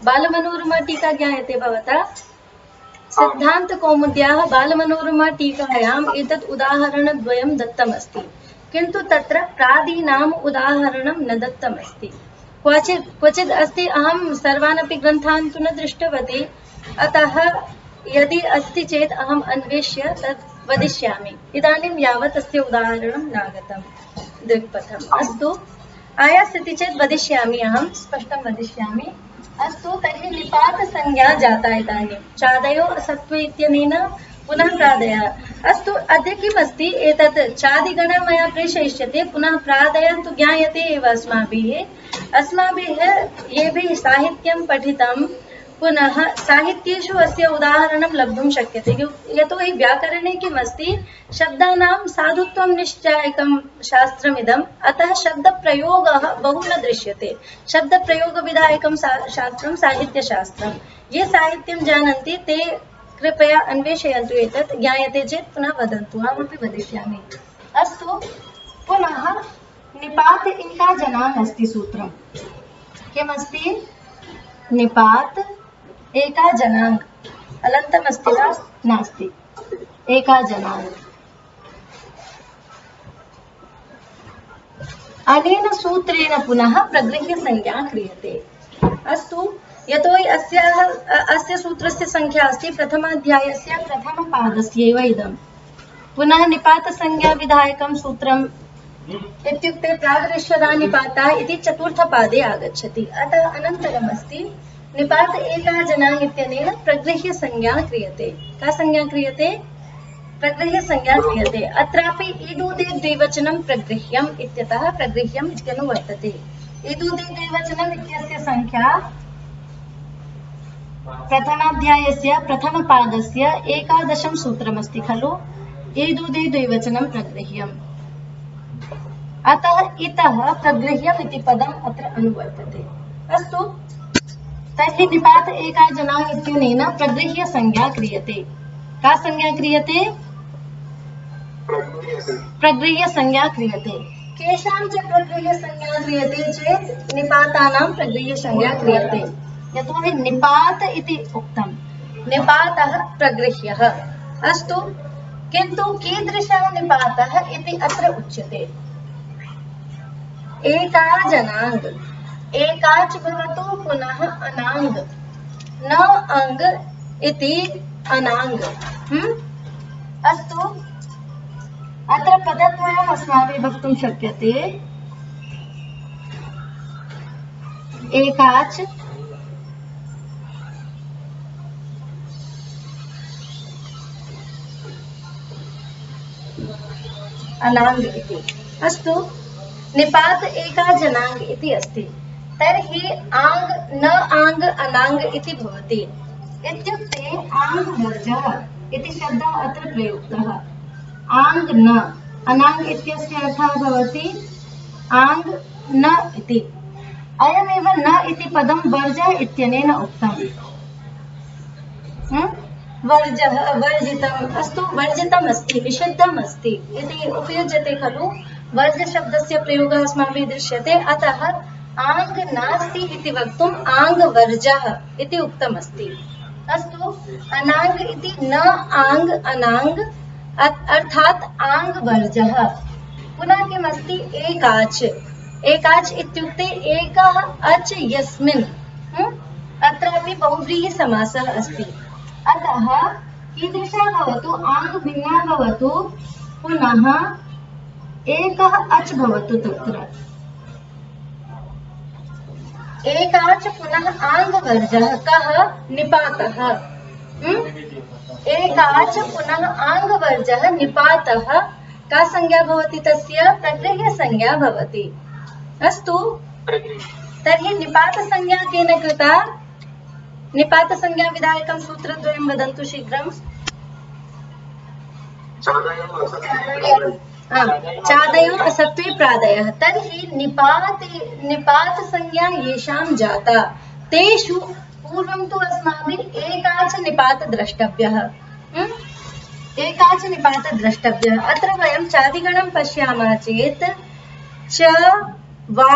बालमनोरमा टीका ज्ञायते भवता। सिद्धान्तकौमुद्याः बालमनोरमा टीकायाम् एतत् उदाहरणद्वयं दत्तमस्ति, किन्तु तत्र प्रादीनाम् उदाहरणं न दत्तमस्ति। क्वचित् अस्ति। अहं सर्वान् अपि ग्रन्थान् तु न दृष्टवती, अतः यदि अस्ति चेत् अहम् अन्वेष्य तत् वदिष्यामि। इदानीं यावत् अस्य उदाहरणं नागतं दृक्पथम्। अस्तु, आयास्यति चेत् वदिष्यामि, अहं स्पष्टं वदिष्यामि। अस्तु, तर्हि निपात संज्ञा जाता इदानीं चादयो असत्त्वे इत्यनेन पुनः प्रादयः। अस्तु, अद्य किम् अस्ति? एतत् चादिगणः मया प्रेषयिष्यते, पुनः प्रादयः तु ज्ञायते एव अस्माभिः येभिः साहित्यं पठितं, पुनः साहित्येषु अस्य उदाहरणं लब्धुं शक्यते। यतोहि व्याकरणे किम् अस्ति? शब्दानां साधुत्वं निश्चायकं शास्त्रमिदम्, अतः शब्दप्रयोगः बहु न दृश्यते। शब्दप्रयोगविधायकं शास्त्रं साहित्यशास्त्रं। ये साहित्यं जानन्ति ते कृपया अन्वेषयन्तु। एतत् ज्ञायते चेत् पुनः वदन्तु, अहमपि वदिष्यामि। अस्तु, पुनः निपात एका जनाङ्ग अस्ति सूत्रं। किमस्ति? निपात एका जनाङ्ग। अलन्तम् अस्ति वा? नास्ति। एका जनाङ्ग। अनेन सूत्रेण पुनः प्रगृह्य संज्ञा क्रियते। अस्तु, यतोहि अस्य सूत्रस्य संख्या अस्ति प्रथमाध्यायस्य प्रथमपादस्यैव इदं। पुनः निपातसंज्ञा विधायकं सूत्रम् इत्युक्ते प्रागृह्यदा निपाता इति चतुर्थपादे आगच्छति। अतः अनन्तरम् अस्ति निपात एका जनाङ्ग इत्यनेन प्रगृह्य संज्ञा क्रियते। का संज्ञा क्रियते? प्रगृह्य संज्ञा क्रियते। अत्रापि ईदुदे द्विवचनं प्रगृह्यम् इत्यतः प्रगृह्यम् इत्यनुवर्तते। ईदुदे द्विवचनम् इत्यस्य संख्या प्रथमाध्यायस्य प्रथमपादस्य 11 सूत्रमस्ति खलु। ईदुदे द्विवचनं प्रगृह्यम्। अतः इतः प्रगृह्यम् इति पदम् अत्र अनुवर्तते। अस्तु, तर्हि निपात एका जनाङ् इत्यनेन प्रगृह्य संज्ञा क्रियते। का संज्ञा क्रियते? प्रगृह्य संज्ञा क्रियते। केषां च प्रगृह्य संज्ञा क्रियते चेत् निपातानां प्रगृह्य संज्ञा क्रियते। यतोहि निपात इति उक्तं, निपातः प्रगृह्यः। अस्तु, किन्तु कीदृशः निपातः इति अत्र उच्यते। एका जनाङ्, एकाच भवतु पुनः अनाङ्, न अङ् इति अनाङ्। अस्तु, अत्र पदद्वयम् अस्माभिः वक्तुं शक्यते। एकाच अनाङ् इति। अस्तु, निपात एका जनाङ् इति अस्ति, तर्हि आङ् न आङ् अनाङ् इति भवति। इत्युक्ते आङ् वर्जः इति शब्दः अत्र प्रयुक्तः। आङ् न, अनाङ् इत्यस्य अर्थः भवति आङ् न इति। अयमेव न इति पदं वर्जः इत्यनेन उक्तम्। वर्जः, वर्जितम्। अस्तु, वर्जितम् अस्ति, निषिद्धम् अस्ति इति उपयुज्यते खलु। वर्ज शब्दस्य प्रयोगः अस्माभिः दृश्यते। अतः आङ् नास्ति इति वक्तुम् आङ् वर्जः इति उक्तमस्ति। अस्तु, अनाङ् इति न आङ् अनाङ् अर्थात् आङ् वर्जः। पुनः किमस्ति? एकाच। एकाच इत्युक्ते एकः अच् यस्मिन्। अत्रापि बहुव्रीहि समासः अस्ति। अतः कीदृशः भवतु? आङ् भिन्ना भवतु, पुनः एकः अच् भवतु तत्र। एकाच पुनः आङ् वर्जः। कः? निपातः। एकाच पुनः आङ् वर्जः निपातः। का संज्ञा भवति तस्य? प्रगृह्य संज्ञा भवति। अस्तु, तर्हि निपात संज्ञा केन कृता? निपात संज्ञा विधायकं सूत्रद्वयं वदन्तु शीघ्रम्। चादयो असत्त्वे प्रादयः। तर्हि निपात संज्ञा येषां जाता तेषु पूर्वं तु अस्माभिः एकाच निपात द्रष्टव्यः। एकाच निपात द्रष्टव्यः। अत्र वयं चादिगणं पश्यामः चेत् च, वा,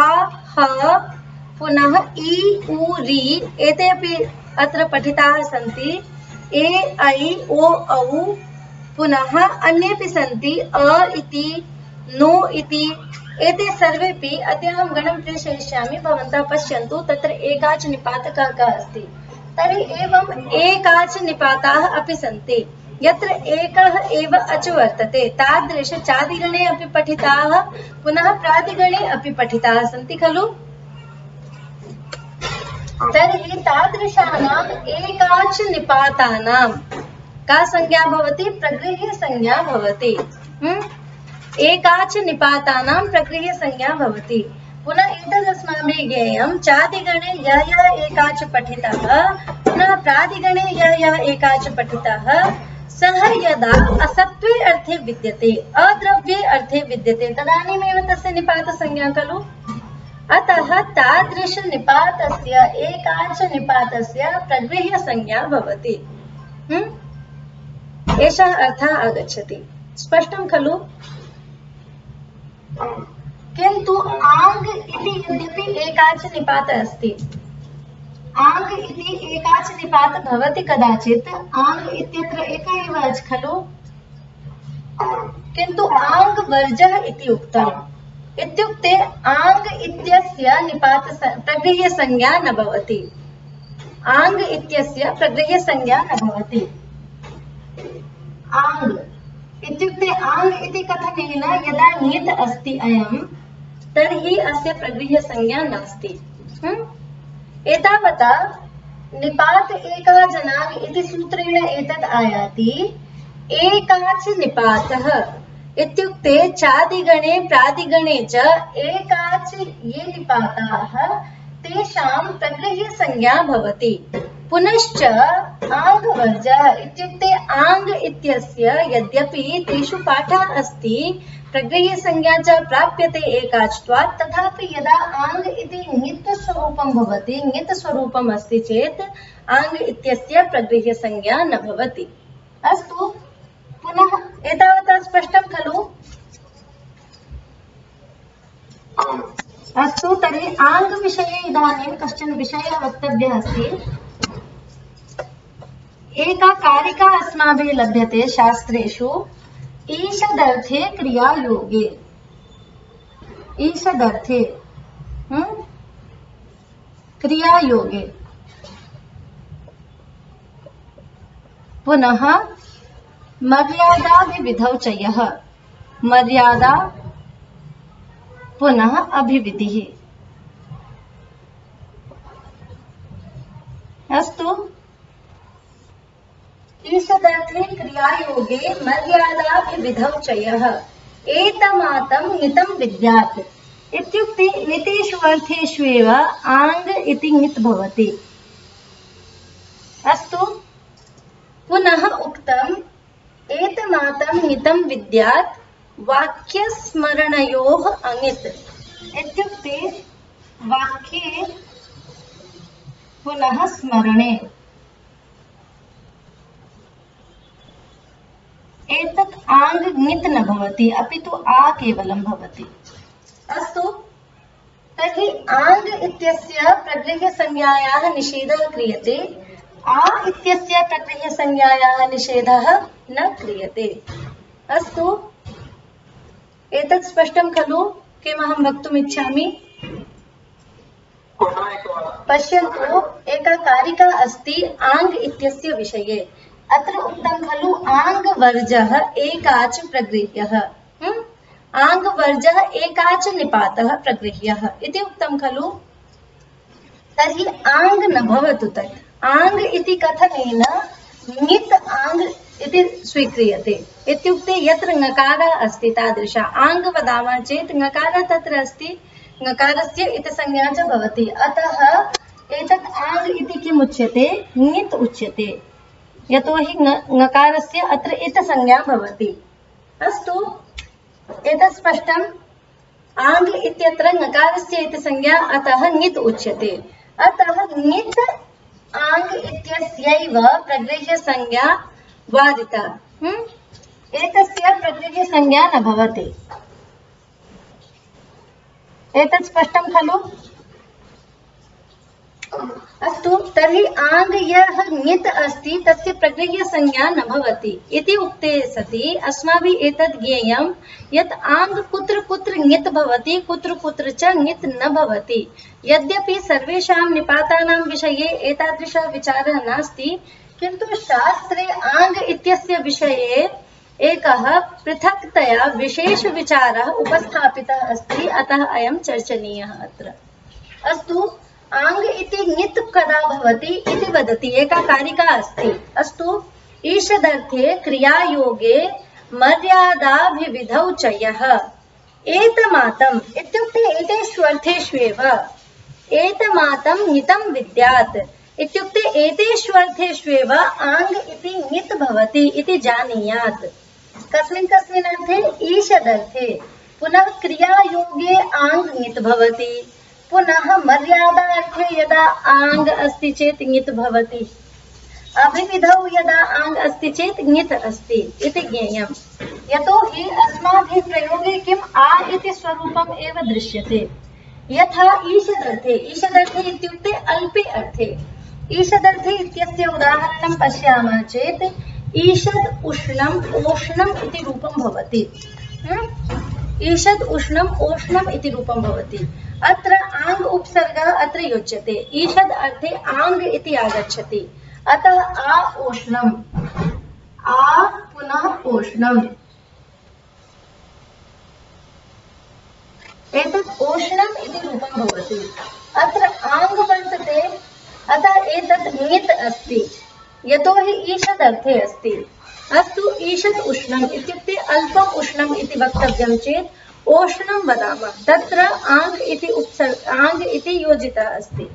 ह, पुनः इ, उ, रि एते अपि अत्र पठिताः सन्ति। ए, ऐ, ओ, औ, पुनः अन्येपि सन्ति। अ इति, नो इति, एते सर्वेपि अद्य अहं गणं प्रेषयिष्यामि। भवन्तः पश्यन्तु, तत्र एकाच निपातकः कः अस्ति। तर्हि एवम् एकाच निपाताः अपि सन्ति, यत्र एकः एव अच् वर्तते। तादृश चादिगणे अपि पठिताः, पुनः प्रादिगणे अपि पठिताः सन्ति खलु। तर्हि तादृशानाम् एकाच निपातानां का संज्ञा भवति? प्रगृह्य संज्ञा भवति। एकाच निपातानां प्रगृह्य संज्ञा भवति। पुनः एतदस्माभिः ज्ञेयं, चादिगणे यः यः एकाच पठितः, पुनः प्रादिगणे यः यः एकाच पठितः, सः यदा असत्त्वे अर्थे विद्यते, अद्रव्ये अर्थे विद्यते, तदानीमेव तस्य निपातसंज्ञा खलु। अतः तादृश निपातस्य, एकाच निपातस्य प्रगृह्य संज्ञा भवति। एषः अर्थः आगच्छति। स्पष्टं खलु? किन्तु आङ् इति यद्यपि एकाच निपात अस्ति, आङ् इति एकाच निपात भवति कदाचित्। आङ् इत्यत्र एक एव अच् खलु, किन्तु आङ् वर्जः इति उक्तम्। इत्युक्ते आङ् इत्यस्य निपात प्रगृह्य संज्ञा न भवति। आङ् इत्यस्य प्रगृह्य संज्ञा न भवति। आङ् इत्युक्ते आङ् इति कथनेन यदा ङित् अस्ति अयं, तर्हि अस्य प्रगृह्य संज्ञा नास्ति। एतावता निपात एकः जनाङ् इति सूत्रेण एतद् आयाति। एकाच निपातः इत्युक्ते चादिगणे प्रादिगणे च एकाच ये निपाताः, तेषां प्रगृह्य संज्ञा भवति। पुनश्च आङ्गवर्जः इत्युक्ते आङ् इत्यस्य यद्यपि तेषु पाठः अस्ति प्रगृह्यसंज्ञा च प्राप्यते एकाच्त्वात्, तथापि यदा आङ् इति ङित्स्वरूपं भवति, ङित्स्वरूपम् अस्ति चेत् आङ् इत्यस्य प्रगृह्यसंज्ञा न भवति। अस्तु, पुनः एतावता स्पष्टं खलु? अस्तु, तर्हि आङ् विषये इदानीं कश्चन विषयः वक्तव्यः अस्ति। एका कारिका अस्माभिः लभ्यते शास्त्रेषु ईषदर्थे क्रियायोगे। ईषदर्थे क्रियायोगे पुनः मर्यादाभिविधौ च यः, मर्यादा पुनः अभिविधिः। अस्तु, ईषदर्थे क्रियायोगे मर्यादाभिविधौ च यः एतमातं ङितं विद्यात् इत्युक्ते एतेषु अर्थेष्वेव आङ् इति ङित् भवति। अस्तु, पुनः उक्तम् एतमातं ङितं विद्यात् वाक्यस्मरणयोः अङित् इत्युक्ते वाक्ये पुनः स्मरणे। एतत् आङ् ङित् न भवति, अपि तु आ केवलं भवति। अस्तु, तर्हि आङ् इत्यस्य प्रगृह्यसंज्ञायाः निषेधः क्रियते, आ इत्यस्य प्रगृह्यसंज्ञायाः निषेधः न क्रियते। अस्तु, एतत् स्पष्टं खलु? किमहं वक्तुम् इच्छामि? पश्यन्तु, एका कारिका अस्ति आङ् इत्यस्य विषये। अत्र उक्तं खलु आङ्गवर्जः एकाच प्रगृह्यः, आङ्गवर्जः एकाच निपातः प्रगृह्यः इति उक्तं खलु? तर्हि आङ् न भवतु तत्। आङ् इति कथनेन ङित् आङ् इति स्वीक्रियते। इत्युक्ते यत्र ङकारः अस्ति तादृश आङ् वदामः चेत् ङकारः तत्र अस्ति, ङकारस्य इतसंज्ञा च भवति। अतः एतत् आङ् इति किम् उच्यते? ङित् उच्यते, यतोहि ङकारस्य अत्र इतसंज्ञा भवति। अस्तु, एतत् स्पष्टम्? आङ् इत्यत्र ङकारस्य इतसंज्ञा, अतः ङित् उच्यते। अतः ङित् आङ् इत्यस्यैव प्रगृह्यसंज्ञा वादिता, एतस्य प्रगृह्यसंज्ञा न भवति। एतत् स्पष्टं खलु? अस्तु, तर्हि आङ् यः ङित् अस्ति तस्य प्रगृह्यसंज्ञा न भवति इति उक्ते सति अस्माभिः एतद् ज्ञेयं यत् आङ् कुत्र कुत्र ङित् भवति, कुत्र कुत्र च ङित् न भवति। यद्यपि सर्वेषां निपातानां विषये एतादृशः विचारः नास्ति, किन्तु शास्त्रे आङ् इत्यस्य विषये एकः पृथक्तया विशेषविचारः उपस्थापितः अस्ति, अतः अयं चर्चनीयः अत्र। अस्तु, आङ् इति ङित् कदा भवति इति वदति, एका कारिका अस्ति। अस्तु, ईषदर्थे क्रियायोगे मर्यादाभिविधौ च यः एतमातम् इत्युक्ते एतेषु अर्थेष्वेव एतमातं ङितं विद्यात् इत्युक्ते एतेषु अर्थेष्वेव आङ् इति ङित् भवति इति जानीयात्। कस्मिन् कस्मिन् अर्थे? ईषदर्थे। पुनः क्रियायोगे आङ् ङित् भवति, पुनः मर्यादार्थे यदा आङ् अस्ति चेत् ङित् भवति, अभिविधौ यदा आङ् अस्ति चेत् ङित् अस्ति इति ज्ञेयम्। यतोहि अस्माभिः प्रयोगे किम् आ इति स्वरूपम् एव दृश्यते। यथा ईषदर्थे, ईषदर्थे इत्युक्ते अल्पे अर्थे। ईषदर्थे इत्यस्य उदाहरणं पश्यामः चेत् ईषद् उष्णम् ओष्णम् इति रूपं भवति। ईषद् उष्णम् ओष्णम् इति रूपं भवति। अत्र आङ् उपसर्गः अत्र योज्यते, ईषद् अर्थे आङ् इति आगच्छति, अतः आ ओष्णम्, आ पुनः ओष्णम्। एतत् ओष्णम् इति रूपं भवति। अत्र आङ् वर्तते, अतः एतत् ङित् अस्ति, यतोहि ईषद् अर्थे अस्ति। अस्तु, ईषद् उष्णम् इत्युक्ते अल्पम् उष्णम् इति वक्तव्यं चेत् ओष्णं वदामः, तत्र आङ् इति योजितः अस्ति।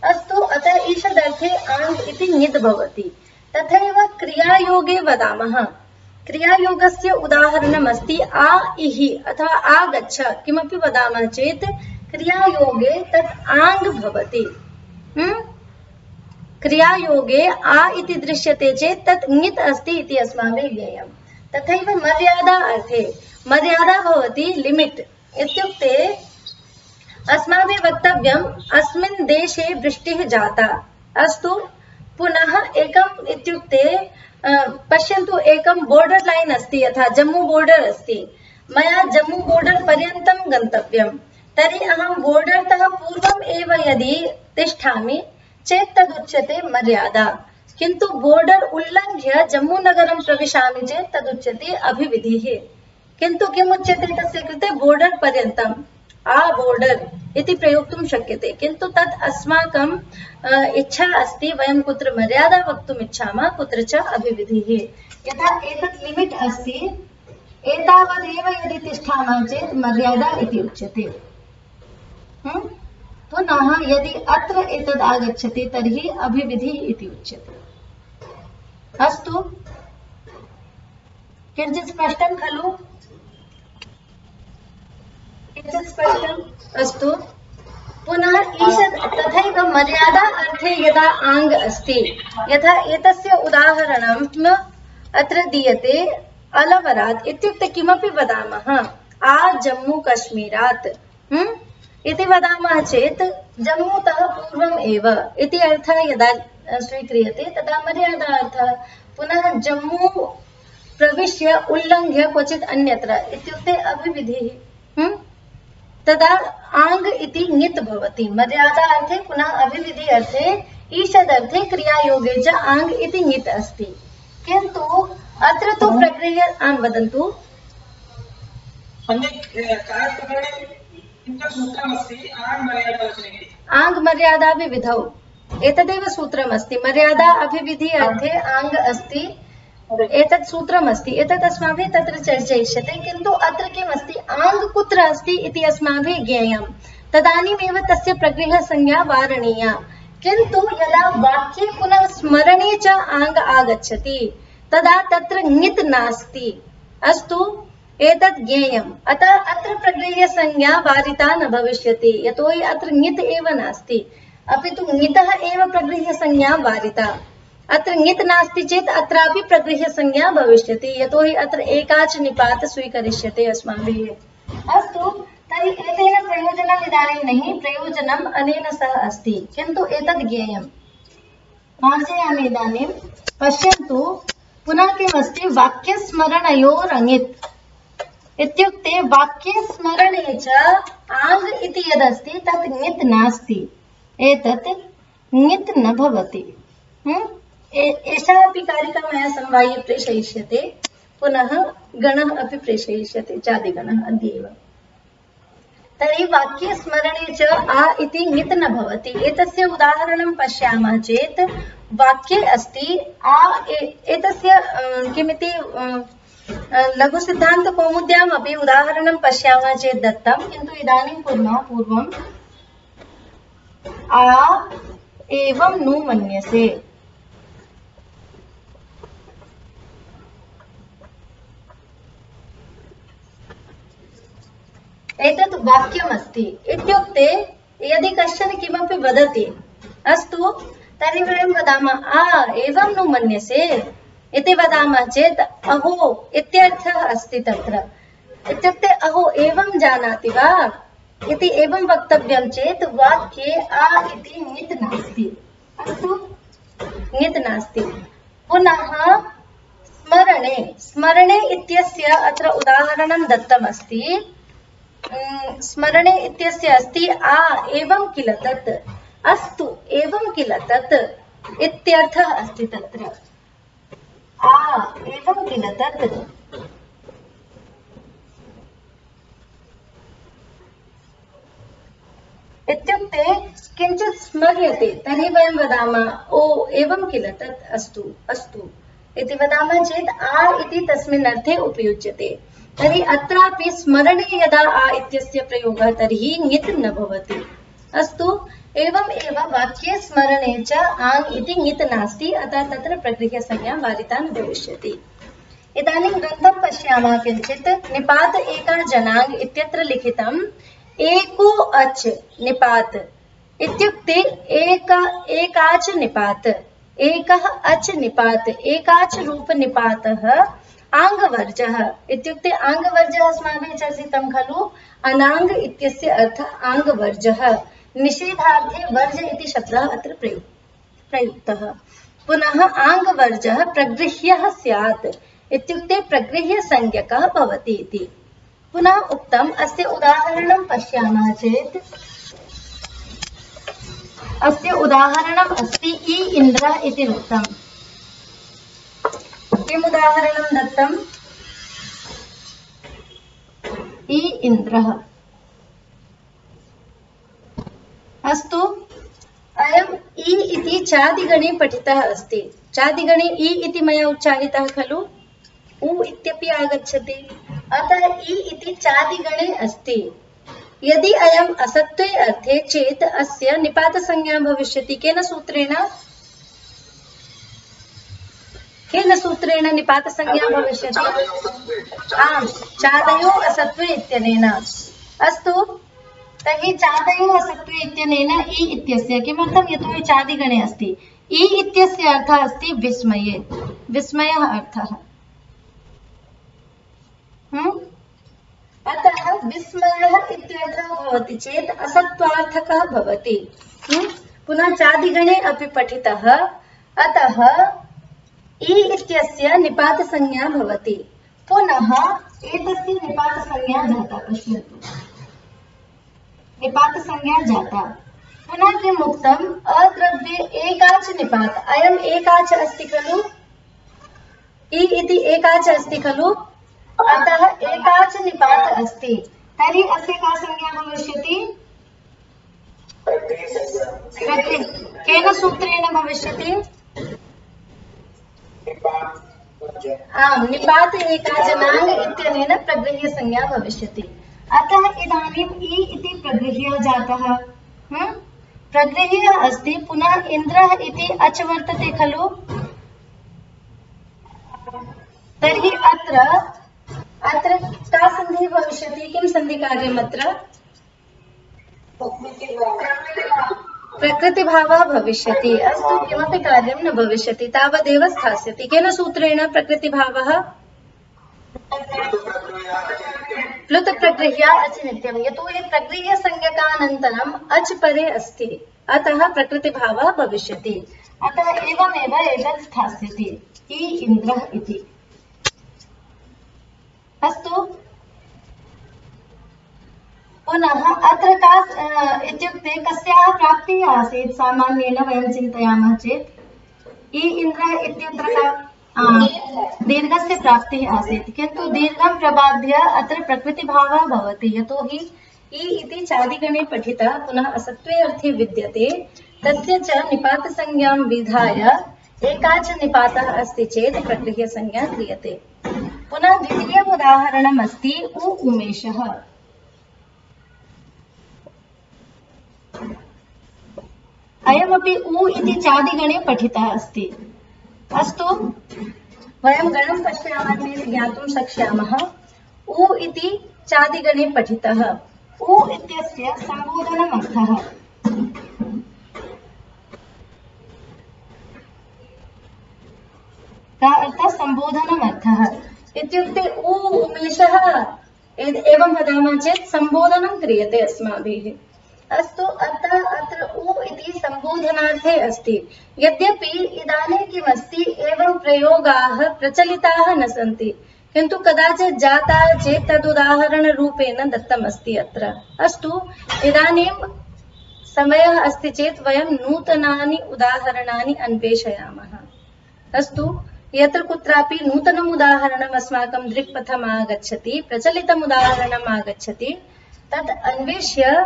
अस्तु, अतः ईषदर्थे आङ् इति ङित् भवति। तथैव क्रियायोगे वदामः। क्रियायोगस्य उदाहरणमस्ति आ इहि अथवा आगच्छ किमपि वदामः चेत् क्रियायोगे तत् आङ् भवति। क्रियायोगे आ इति दृश्यते चेत् तत् ङित् अस्ति इति अस्माभिः ज्ञेयम्। तथैव मर्यादा अर्थे मर्यादा भवति लिमिट्। इत्युक्ते अस्माभिः वक्तव्यम् अस्मिन् देशे वृष्टिः जाता। अस्तु, पुनः एकम् इत्युक्ते पश्यन्तु, एकं बोर्डर् लाइन् अस्ति, यथा जम्मू बोर्डर् अस्ति। मया जम्मू बोर्डर् पर्यन्तं गन्तव्यं, तर्हि अहं बोर्डर् तः पूर्वम् एव यदि तिष्ठामि चेत् तदुच्यते मर्यादा। किन्तु बोर्डर् उल्लङ्घ्य जम्मू नगरं प्रविशामि चेत् तदुच्यते अभिविधिः। किन्तु किमुच्यते तस्य कृते? बोर्डर् पर्यन्तम्, आ बोर्डर् इति प्रयोक्तुं शक्यते। किन्तु तत् अस्माकं इच्छा अस्ति, वयं कुत्र मर्यादा वक्तुम् इच्छामः, कुत्र च अभिविधिः। यथा एतत् लिमिट् अस्ति, एतावदेव यदि तिष्ठामः चेत् मर्यादा इति उच्यते। पुनः यदि अत्र एतद् आगच्छति तर्हि अभिविधिः इति उच्यते। अस्तु, किञ्चित् स्पष्टं खलु? किञ्चित् स्पष्टम्? अस्तु, पुनः ईषद् तथैव मर्यादा अर्थे यदा आङ् अस्ति, यथा एतस्य उदाहरणम् अत्र दीयते अलवरात्। इत्युक्ते किमपि वदामः आ जम्मू कश्मीरात् इति वदामः चेत् जम्मूतः पूर्वम् एव इति अर्थः यदा स्वीक्रियते तदा मर्यादा अर्थः। पुनः जम्मू प्रविश्य उल्लङ्घ्य क्वचित् अन्यत्र इत्युक्ते अभिविधिः, तदा आङ् इति ङित् भवति। मर्यादा अर्थे पुनः अभिविधि अर्थे ईषदर्थे क्रियायोगे च आङ् इति ङित् अस्ति। किन्तु अत्र तु प्रक्रिया वदन्तु। आङ् मर्यादा विविधौ एतदेव सूत्रमस्ति। मर्यादा अभिविधि अर्थे आङ् अस्ति, एतत् सूत्रमस्ति। एतत् अस्माभिः तत्र चर्चयिष्यते। किन्तु अत्र किमस्ति, आङ् कुत्र अस्ति इति अस्माभिः ज्ञेयं, तदानीमेव तस्य प्रगृह्यसंज्ञा वारणीया। किन्तु यदा वाक्ये पुनः स्मरणे च आङ् आगच्छति तदा तत्र ङित् नास्ति। अस्तु, एतत् ज्ञेयम्। अतः अत्र प्रगृह्यसंज्ञा वारिता न भविष्यति, यतोहि अत्र ङित् एव नास्ति, अपि तु ङितः एव प्रगृह्यसंज्ञा वारिता। अत्र ङित् नास्ति चेत् अत्रापि प्रगृह्यसंज्ञा भविष्यति, यतोहि अत्र एकाच निपात स्वीकरिष्यते अस्माभिः। अस्तु, तर्हि एतेन प्रयोजनम् इदानीं नहि, प्रयोजनम् अनेन सह अस्ति, किन्तु एतद् ज्ञेयम्। मार्जयामि इदानीं। पश्यन्तु, पुनः किमस्ति, वाक्यस्मरणयोरङित् इत्युक्ते वाक्ये स्मरणे च आङ् इति यदस्ति तत् ङित् नास्ति, एतत् ङित् न भवति। एषा अपि कारिका मया संवाह्य प्रेषयिष्यते, पुनः गणः अपि प्रेषयिष्यते, चादिगणः अद्यैव। तर्हि वाक्ये स्मरणे च आ इति ङित् न भवति। एतस्य उदाहरणं पश्यामः चेत् वाक्ये अस्ति आ, एतस्य किमिति लघुसिद्धान्तकौमुद्याम् अपि उदाहरणं पश्यामः चेत् दत्तं, किन्तु इदानीं कुर्मः पूर्वम्। आ एवं नु मन्यसे। एतत् वाक्यमस्ति। इत्युक्ते यदि कश्चन किमपि वदति, अस्तु, तर्हि वयं वदामः आ एवं नु मन्यसे इति वदामः चेत् अहो इत्यर्थः अस्ति तत्र। इत्युक्ते अहो एवं जानाति वा इति एवं वक्तव्यं चेत् वाक्ये आ इति ङित् नास्ति। अस्तु, ङित् नास्ति। पुनः स्मरणे, स्मरणे इत्यस्य अत्र उदाहरणं दत्तमस्ति। स्मरणे इत्यस्य अस्ति आ एवं किल तत्। अस्तु, एवं किल तत् इत्यर्थः अस्ति तत्र। आ एवं किल तत्। इत्युक्ते किञ्चित् स्मर्यते, तर्हि वयं वदामः ओ एवं किल तत्, अस्तु अस्तु इति वदामः चेत् आ इति तस्मिन् अर्थे उपयुज्यते। तर्हि अत्रापि स्मरणे यदा आ इत्यस्य प्रयोगः तर्हि ङित् न भवति। अस्तु, एवम् एव वाक्ये स्मरणे च आङ् इति ङित् नास्ति, अतः तत्र प्रगृह्यसंज्ञा वारिता न भविष्यति। इदानीं ग्रन्थं पश्यामः किञ्चित्। निपात एका जनाङ् इत्यत्र लिखितम् एको अच् निपात इत्युक्ते एकाच निपात, एकः अच् निपात, एकाच रूप निपातः आङ्गवर्जः इत्युक्ते आङ्गवर्जः अस्माभिः चर्चितं खलु। अनाङ्ग इत्यस्य अर्थः आङ्गवर्जः। निषेधार्थे वर्ज इति शब्दः अत्र प्रयुक्तः। पुनः आङ्गवर्जः प्रगृह्यः स्यात् इत्युक्ते प्रगृह्यसंज्ञकः भवति इति। पुनः उक्तम्, अस्य उदाहरणं पश्यामः चेत् अस्य उदाहरणम् अस्ति इ इन्द्रः इति उक्तम्। किम् उदाहरणं दत्तम्? इ इन्द्रः। अस्तु, अयम् इ इति चादिगणे पठितः अस्ति। चादिगणे इ इति मया उच्चारितः खलु, उ इत्यपि आगच्छति, अतः इ इति चादिगणे अस्ति। यदि अयम् असत्त्वे अर्थे चेत् अस्य निपातसंज्ञा भविष्यति। केन सूत्रेण? केन सूत्रेण निपातसंज्ञा भविष्यति? आम्, चादयोः असत्त्वे इत्यनेन। अस्तु, तर्हि चादयोः असत्त्वे इत्यनेन इ इत्यस्य किमर्थं? यतोहि चादिगणे अस्ति। इ इत्यस्य अर्थः अस्ति विस्मये, विस्मयः अर्थः। अतः विस्मयः इत्यर्थः भवति चेत् असत्त्वार्थकः भवति। पुनः चादिगणे अपि पठितः, अतः इ इत्यस्य निपातसंज्ञा भवति। पुनः एतस्य निपातसंज्ञा जाता। पश्यन्तु, निपातसंज्ञा जाता। पुनः किम् उक्तम्? अद्रव्ये एकाच निपात। अयम् एकाच अस्ति खलु, इ इति एकाच अस्ति खलु, अतः एकाच निपात अस्ति। तर्हि अस्य का संज्ञा भविष्यति? केन सूत्रेण भविष्यति? आम्, निपात एका जनाङ् इत्यनेन प्रगृह्यसंज्ञा भविष्यति। अतः इदानीम् इ इति प्रगृह्यः जातः। प्रगृह्यः अस्ति। पुनः इन्द्रः इति अच् वर्तते खलु, तर्हि अत्र का सन्धिः भविष्यति? किं सन्धिकार्यम् अत्र? प्रकृतिभावः भविष्यति। अस्तु, किमपि कार्यं न भविष्यति, तावदेव स्थास्यति। केन सूत्रेण प्रकृतिभावः? प्लुत प्रगृह्य अच् नित्यं। यतोहि प्रगृह्यसंज्ञकानन्तरम् अच् परे अस्ति, अतः प्रकृतिभावः भविष्यति। अतः एवमेव एतत् स्थास्यति इ इन्द्रः इति। अस्तु, पुनः अत्र का इत्युक्ते कस्याः प्राप्तिः आसीत्? सामान्येन वयं चिन्तयामः चेत् इ इन्द्रः इत्यत्र दीर्घस्य प्राप्तिः आसीत्, किन्तु दीर्घं प्रबाध्य अत्र प्रकृतिभावः भवति। यतोहि इ इति चादिगणे पठितः, पुनः असत्त्वे अर्थे विद्यते, तस्य च निपातसंज्ञां विधाय एकाच निपातः अस्ति चेत् प्रगृह्यसंज्ञा क्रियते। पुनः द्वितीयम् उदाहरणम् अस्ति उ उमेशः। अयमपि उ इति चादिगणे पठितः अस्ति। अस्तु, वयं गणं पश्यामः चेत् ज्ञातुं शक्ष्यामः। उ इति चादिगणे पठितः। उ इत्यस्य सम्बोधनमर्थः। का अर्थः? सम्बोधनमर्थः इत्युक्ते उ उमेशः एवं वदामः चेत् सम्बोधनं क्रियते अस्माभिः। अस्तु, अतः अत्र उ इति सम्बोधनार्थे अस्ति। यद्यपि इदानीं किमस्ति, एवं प्रयोगाः प्रचलिताः न सन्ति, किन्तु कदाचित् जाताः चेत् तदुदाहरणरूपेण दत्तमस्ति अत्र। अस्तु, इदानीं समयः अस्ति चेत् वयं नूतनानि उदाहरणानि अन्वेषयामः। अस्तु, यत्र कुत्रापि नूतनम् उदाहरणम् अस्माकं दृक्पथम् आगच्छति, प्रचलितम् उदाहरणम् आगच्छति, तत् अन्वेष्य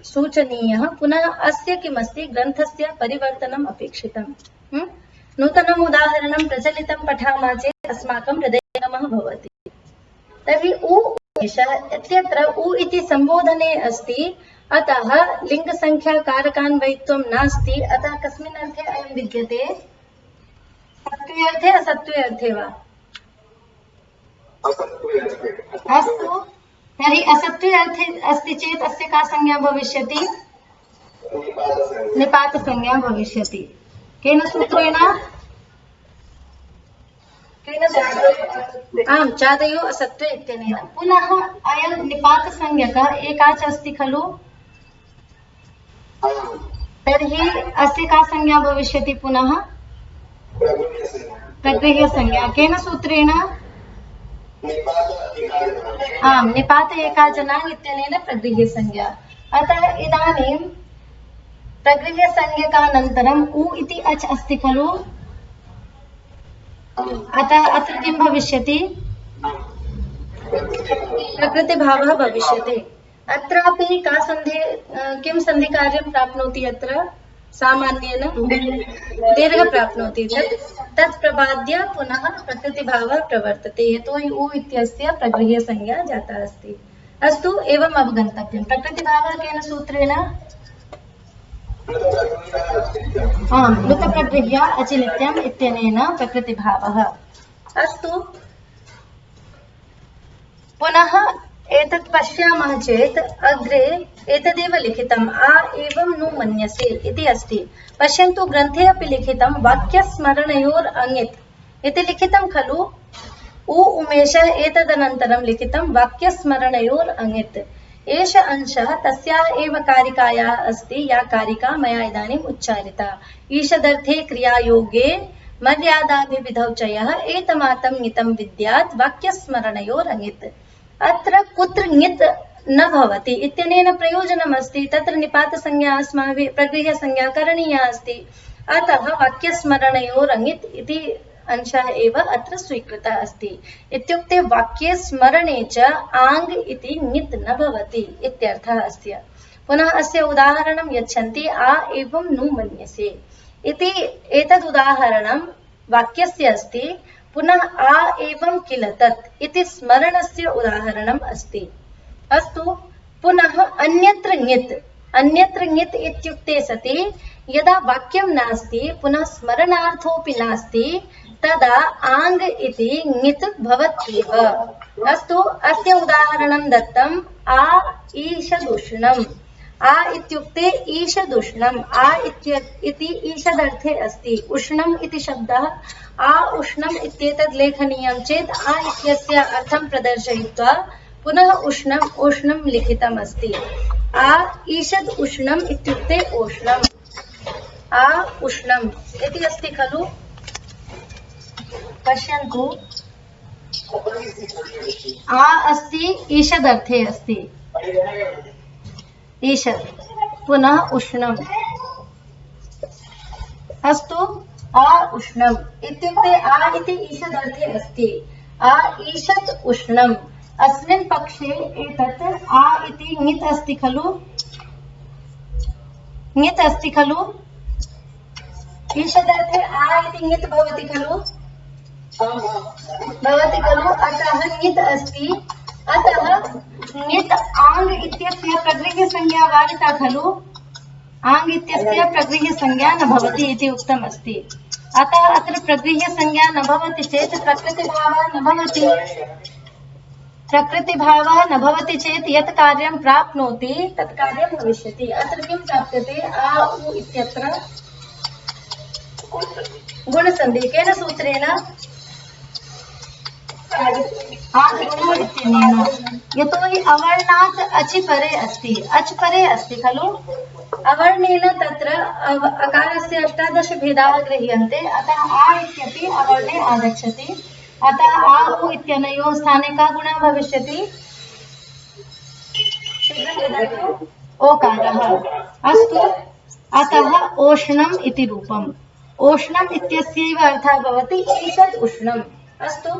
सूचनीयः। पुनः अस्य किमस्ति, ग्रन्थस्य परिवर्तनम् अपेक्षितम्। नूतनम् उदाहरणं प्रचलितं पठामः चेत् अस्माकं हृदयगमः भवति। तर्हि उ उमेशः इत्यत्र उ इति सम्बोधने अस्ति। अतः लिङ्गसङ्ख्याकारकान्वयित्वं नास्ति। अतः कस्मिन् अर्थे अयं विद्यते? सत्त्वे अर्थे असत्त्वे अर्थे वा? अस्तु, तर्हि असत्त्वे अर्थे अस्ति चेत् अस्य का संज्ञा भविष्यति? निपातसंज्ञा भविष्यति। केन सूत्रेण? आम्, चादयो असत्त्वे इत्यनेन। पुनः अयं निपातसंज्ञकः एकाच अस्ति खलु? तर्हि अस्य का संज्ञा भविष्यति पुनः? प्रगृह्यसंज्ञा। केन सूत्रेण? आम्, निपात एकाचनाङ् इत्यनेन प्रगृह्यसंज्ञा। अतः इदानीं प्रगृह्यसंज्ञकानन्तरम् उ इति अच् अस्ति खलु? अतः अत्र किं भविष्यति? प्रकृतिभावः भविष्यति। अत्रापि का सन्धि, किं सन्धिकार्यं प्राप्नोति? अत्र सामान्येन दीर्घ प्राप्नोति। तत् प्रबाद्य पुनः प्रकृतिभावः प्रवर्तते, यतोहि उ इत्यस्य प्रगृह्यसंज्ञा जाता अस्ति। अस्तु, एवम् अवगन्तव्यं। प्रकृतिभावः केन सूत्रेण? आम्, लुतप्रगृह्य अचिनित्यम् इत्यनेन प्रकृतिभावः। अस्तु, पुनः एतत् पश्यामः चेत् अग्रे एतदेव लिखितम् आ एवं नु मन्यसे इति अस्ति। पश्यन्तु, ग्रन्थे अपि लिखितं वाक्यस्मरणयोर् अङित् इति लिखितं खलु? उ उमेशः एतदनन्तरं लिखितं वाक्यस्मरणयोर् अङित्। एष अंशः तस्याः एव कारिकायाः अस्ति या कारिका मया इदानीम् उच्चारिता। ईषदर्थे क्रियायोगे मर्यादाभिविधौ च यः एतमातं ङितं विद्यात् वाक्यस्मरणयोर् अङित्। अत्र कुत्र ङित् न भवति इत्यनेन प्रयोजनमस्ति। तत्र निपातसंज्ञा अस्माभिः प्रगृह्यसंज्ञा करणीया अस्ति। अतः वाक्यस्मरणयोर् अङित् इति अंशः एव अत्र स्वीकृतः अस्ति। इत्युक्ते वाक्ये स्मरणे च आङ् इति ङित् न भवति इत्यर्थः अस्य। पुनः अस्य उदाहरणं यच्छन्ति आ एवं नु मन्यसे इति। एतद् उदाहरणं वाक्यस्य अस्ति। पुनः आ एवं किल तत् इति स्मरणस्य उदाहरणम् अस्ति। अस्तु, पुनः अन्यत्र ङित् इत्युक्ते सति यदा वाक्यं नास्ति पुनः स्मरणार्थोऽपि नास्ति तदा आङ् इति ङित् भवत्येव। अस्तु, अस्य उदाहरणं दत्तम् आ ईषदुष्णम्। आ इत्युक्ते ईषदुष्णम्। आ इति ईषदर्थे अस्ति। उष्णम् इति शब्दः आ उष्णम् इत्येतद् लेखनीयं चेत् आ इत्यस्य अर्थं प्रदर्शयित्वा पुनः उष्णं लिखितम् अस्ति। आ ईषद् उष्णम् इत्युक्ते उष्णम्। आ उष्णम् इति अस्ति खलु? पश्यन्तु, आ अस्ति ईषदर्थे अस्ति। ईषद् पुनः उष्णम्। अस्तु, आ उष्णम् इत्युक्ते आ इति ईषदर्थे अस्ति। आ ईषत् उष्णम्। अस्मिन् पक्षे एतत् आ इति ङित् अस्ति खलु? ङित् अस्ति खलु? ईषदर्थे आ इति ङित् भवति खलु? भवति खलु? अतः ङित् अस्ति। अतः ङित् आङ् इत्यस्य प्रगृह्यसंज्ञा वारिता खलु? आङ् इत्यस्य प्रगृह्यसंज्ञा न भवति इति उक्तम् अस्ति। अतः अत्र प्रगृह्यसंज्ञा न भवति चेत् प्रकृतिभावः न भवति। प्रकृतिभावः न भवति चेत् यत् कार्यं प्राप्नोति तत् कार्यं भविष्यति। अत्र किं प्राप्यते? आ उ इत्यत्र गुणसन्धिः। केन सूत्रेण? आदिगुणः इत्यनेन। यतोहि अवर्णात् अचि परे अस्ति। अच् परे अस्ति खलु? अवर्णेन तत्र अकारस्य 18 भेदाः गृह्यन्ते। अतः आ इत्यपि अवर्णे आगच्छति। अतः आ उ इत्यनयोः स्थाने का गुणः भविष्यति? ओकारः। अस्तु, अतः ओष्णम् इति रूपम्। ओष्णम् इत्यस्यैव अर्थः भवति ईषद् उष्णम्। अस्तु,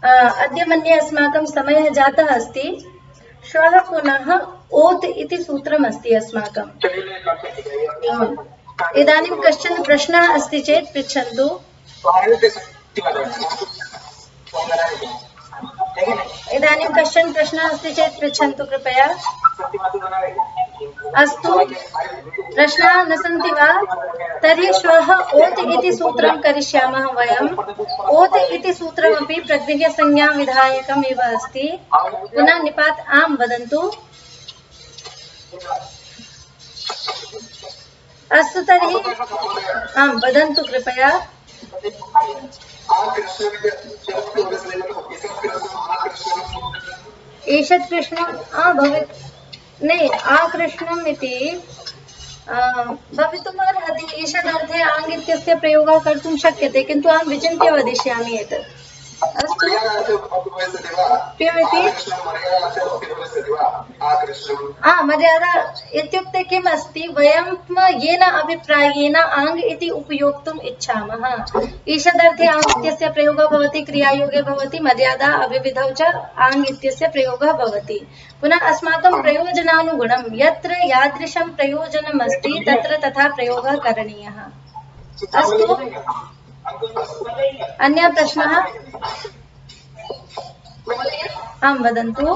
अद्य मन्ये अस्माकं समयः जातः अस्ति। श्वः पुनः ओत् इति सूत्रम् अस्ति अस्माकम्। इदानीं कश्चन प्रश्नः अस्ति चेत् पृच्छन्तु। इदानीं कश्चन प्रश्नः अस्ति चेत् पृच्छन्तु कृपया। अस्तु, प्रश्नाः न सन्ति वा? तर्हि श्वः ओत् इति सूत्रं करिष्यामः वयम्। ओत् इति सूत्रमपि प्रगृह्यसंज्ञाविधायकम् एव अस्ति। पुनः निपात् आम् वदन्तु। अस्तु तर्हि आं वदन्तु कृपया। ईषत् कृष्णं भवेत् न आकृष्णम् इति भवितुमर्हति। ईषदर्थे आङ् इत्यस्य प्रयोगः कर्तुं शक्यते, किन्तु अहं विचिन्त्य वदिष्यामि एतत्। अस्तु, किमिति? मर्यादा इत्युक्ते किम् अस्ति? वयं येन अभिप्रायेण आङ् इति उपयोक्तुम् इच्छामः। ईषदर्थे आङ् इत्यस्य प्रयोगः भवति, क्रियायोगे भवति, मर्यादा अभिविधौ च आङ् इत्यस्य प्रयोगः भवति। पुनः अस्माकं प्रयोजनानुगुणं यत्र यादृशं प्रयोजनम् अस्ति तत्र तथा प्रयोगः करणीयः। अस्तु, अन्यः प्रश्नः? आं वदन्तु।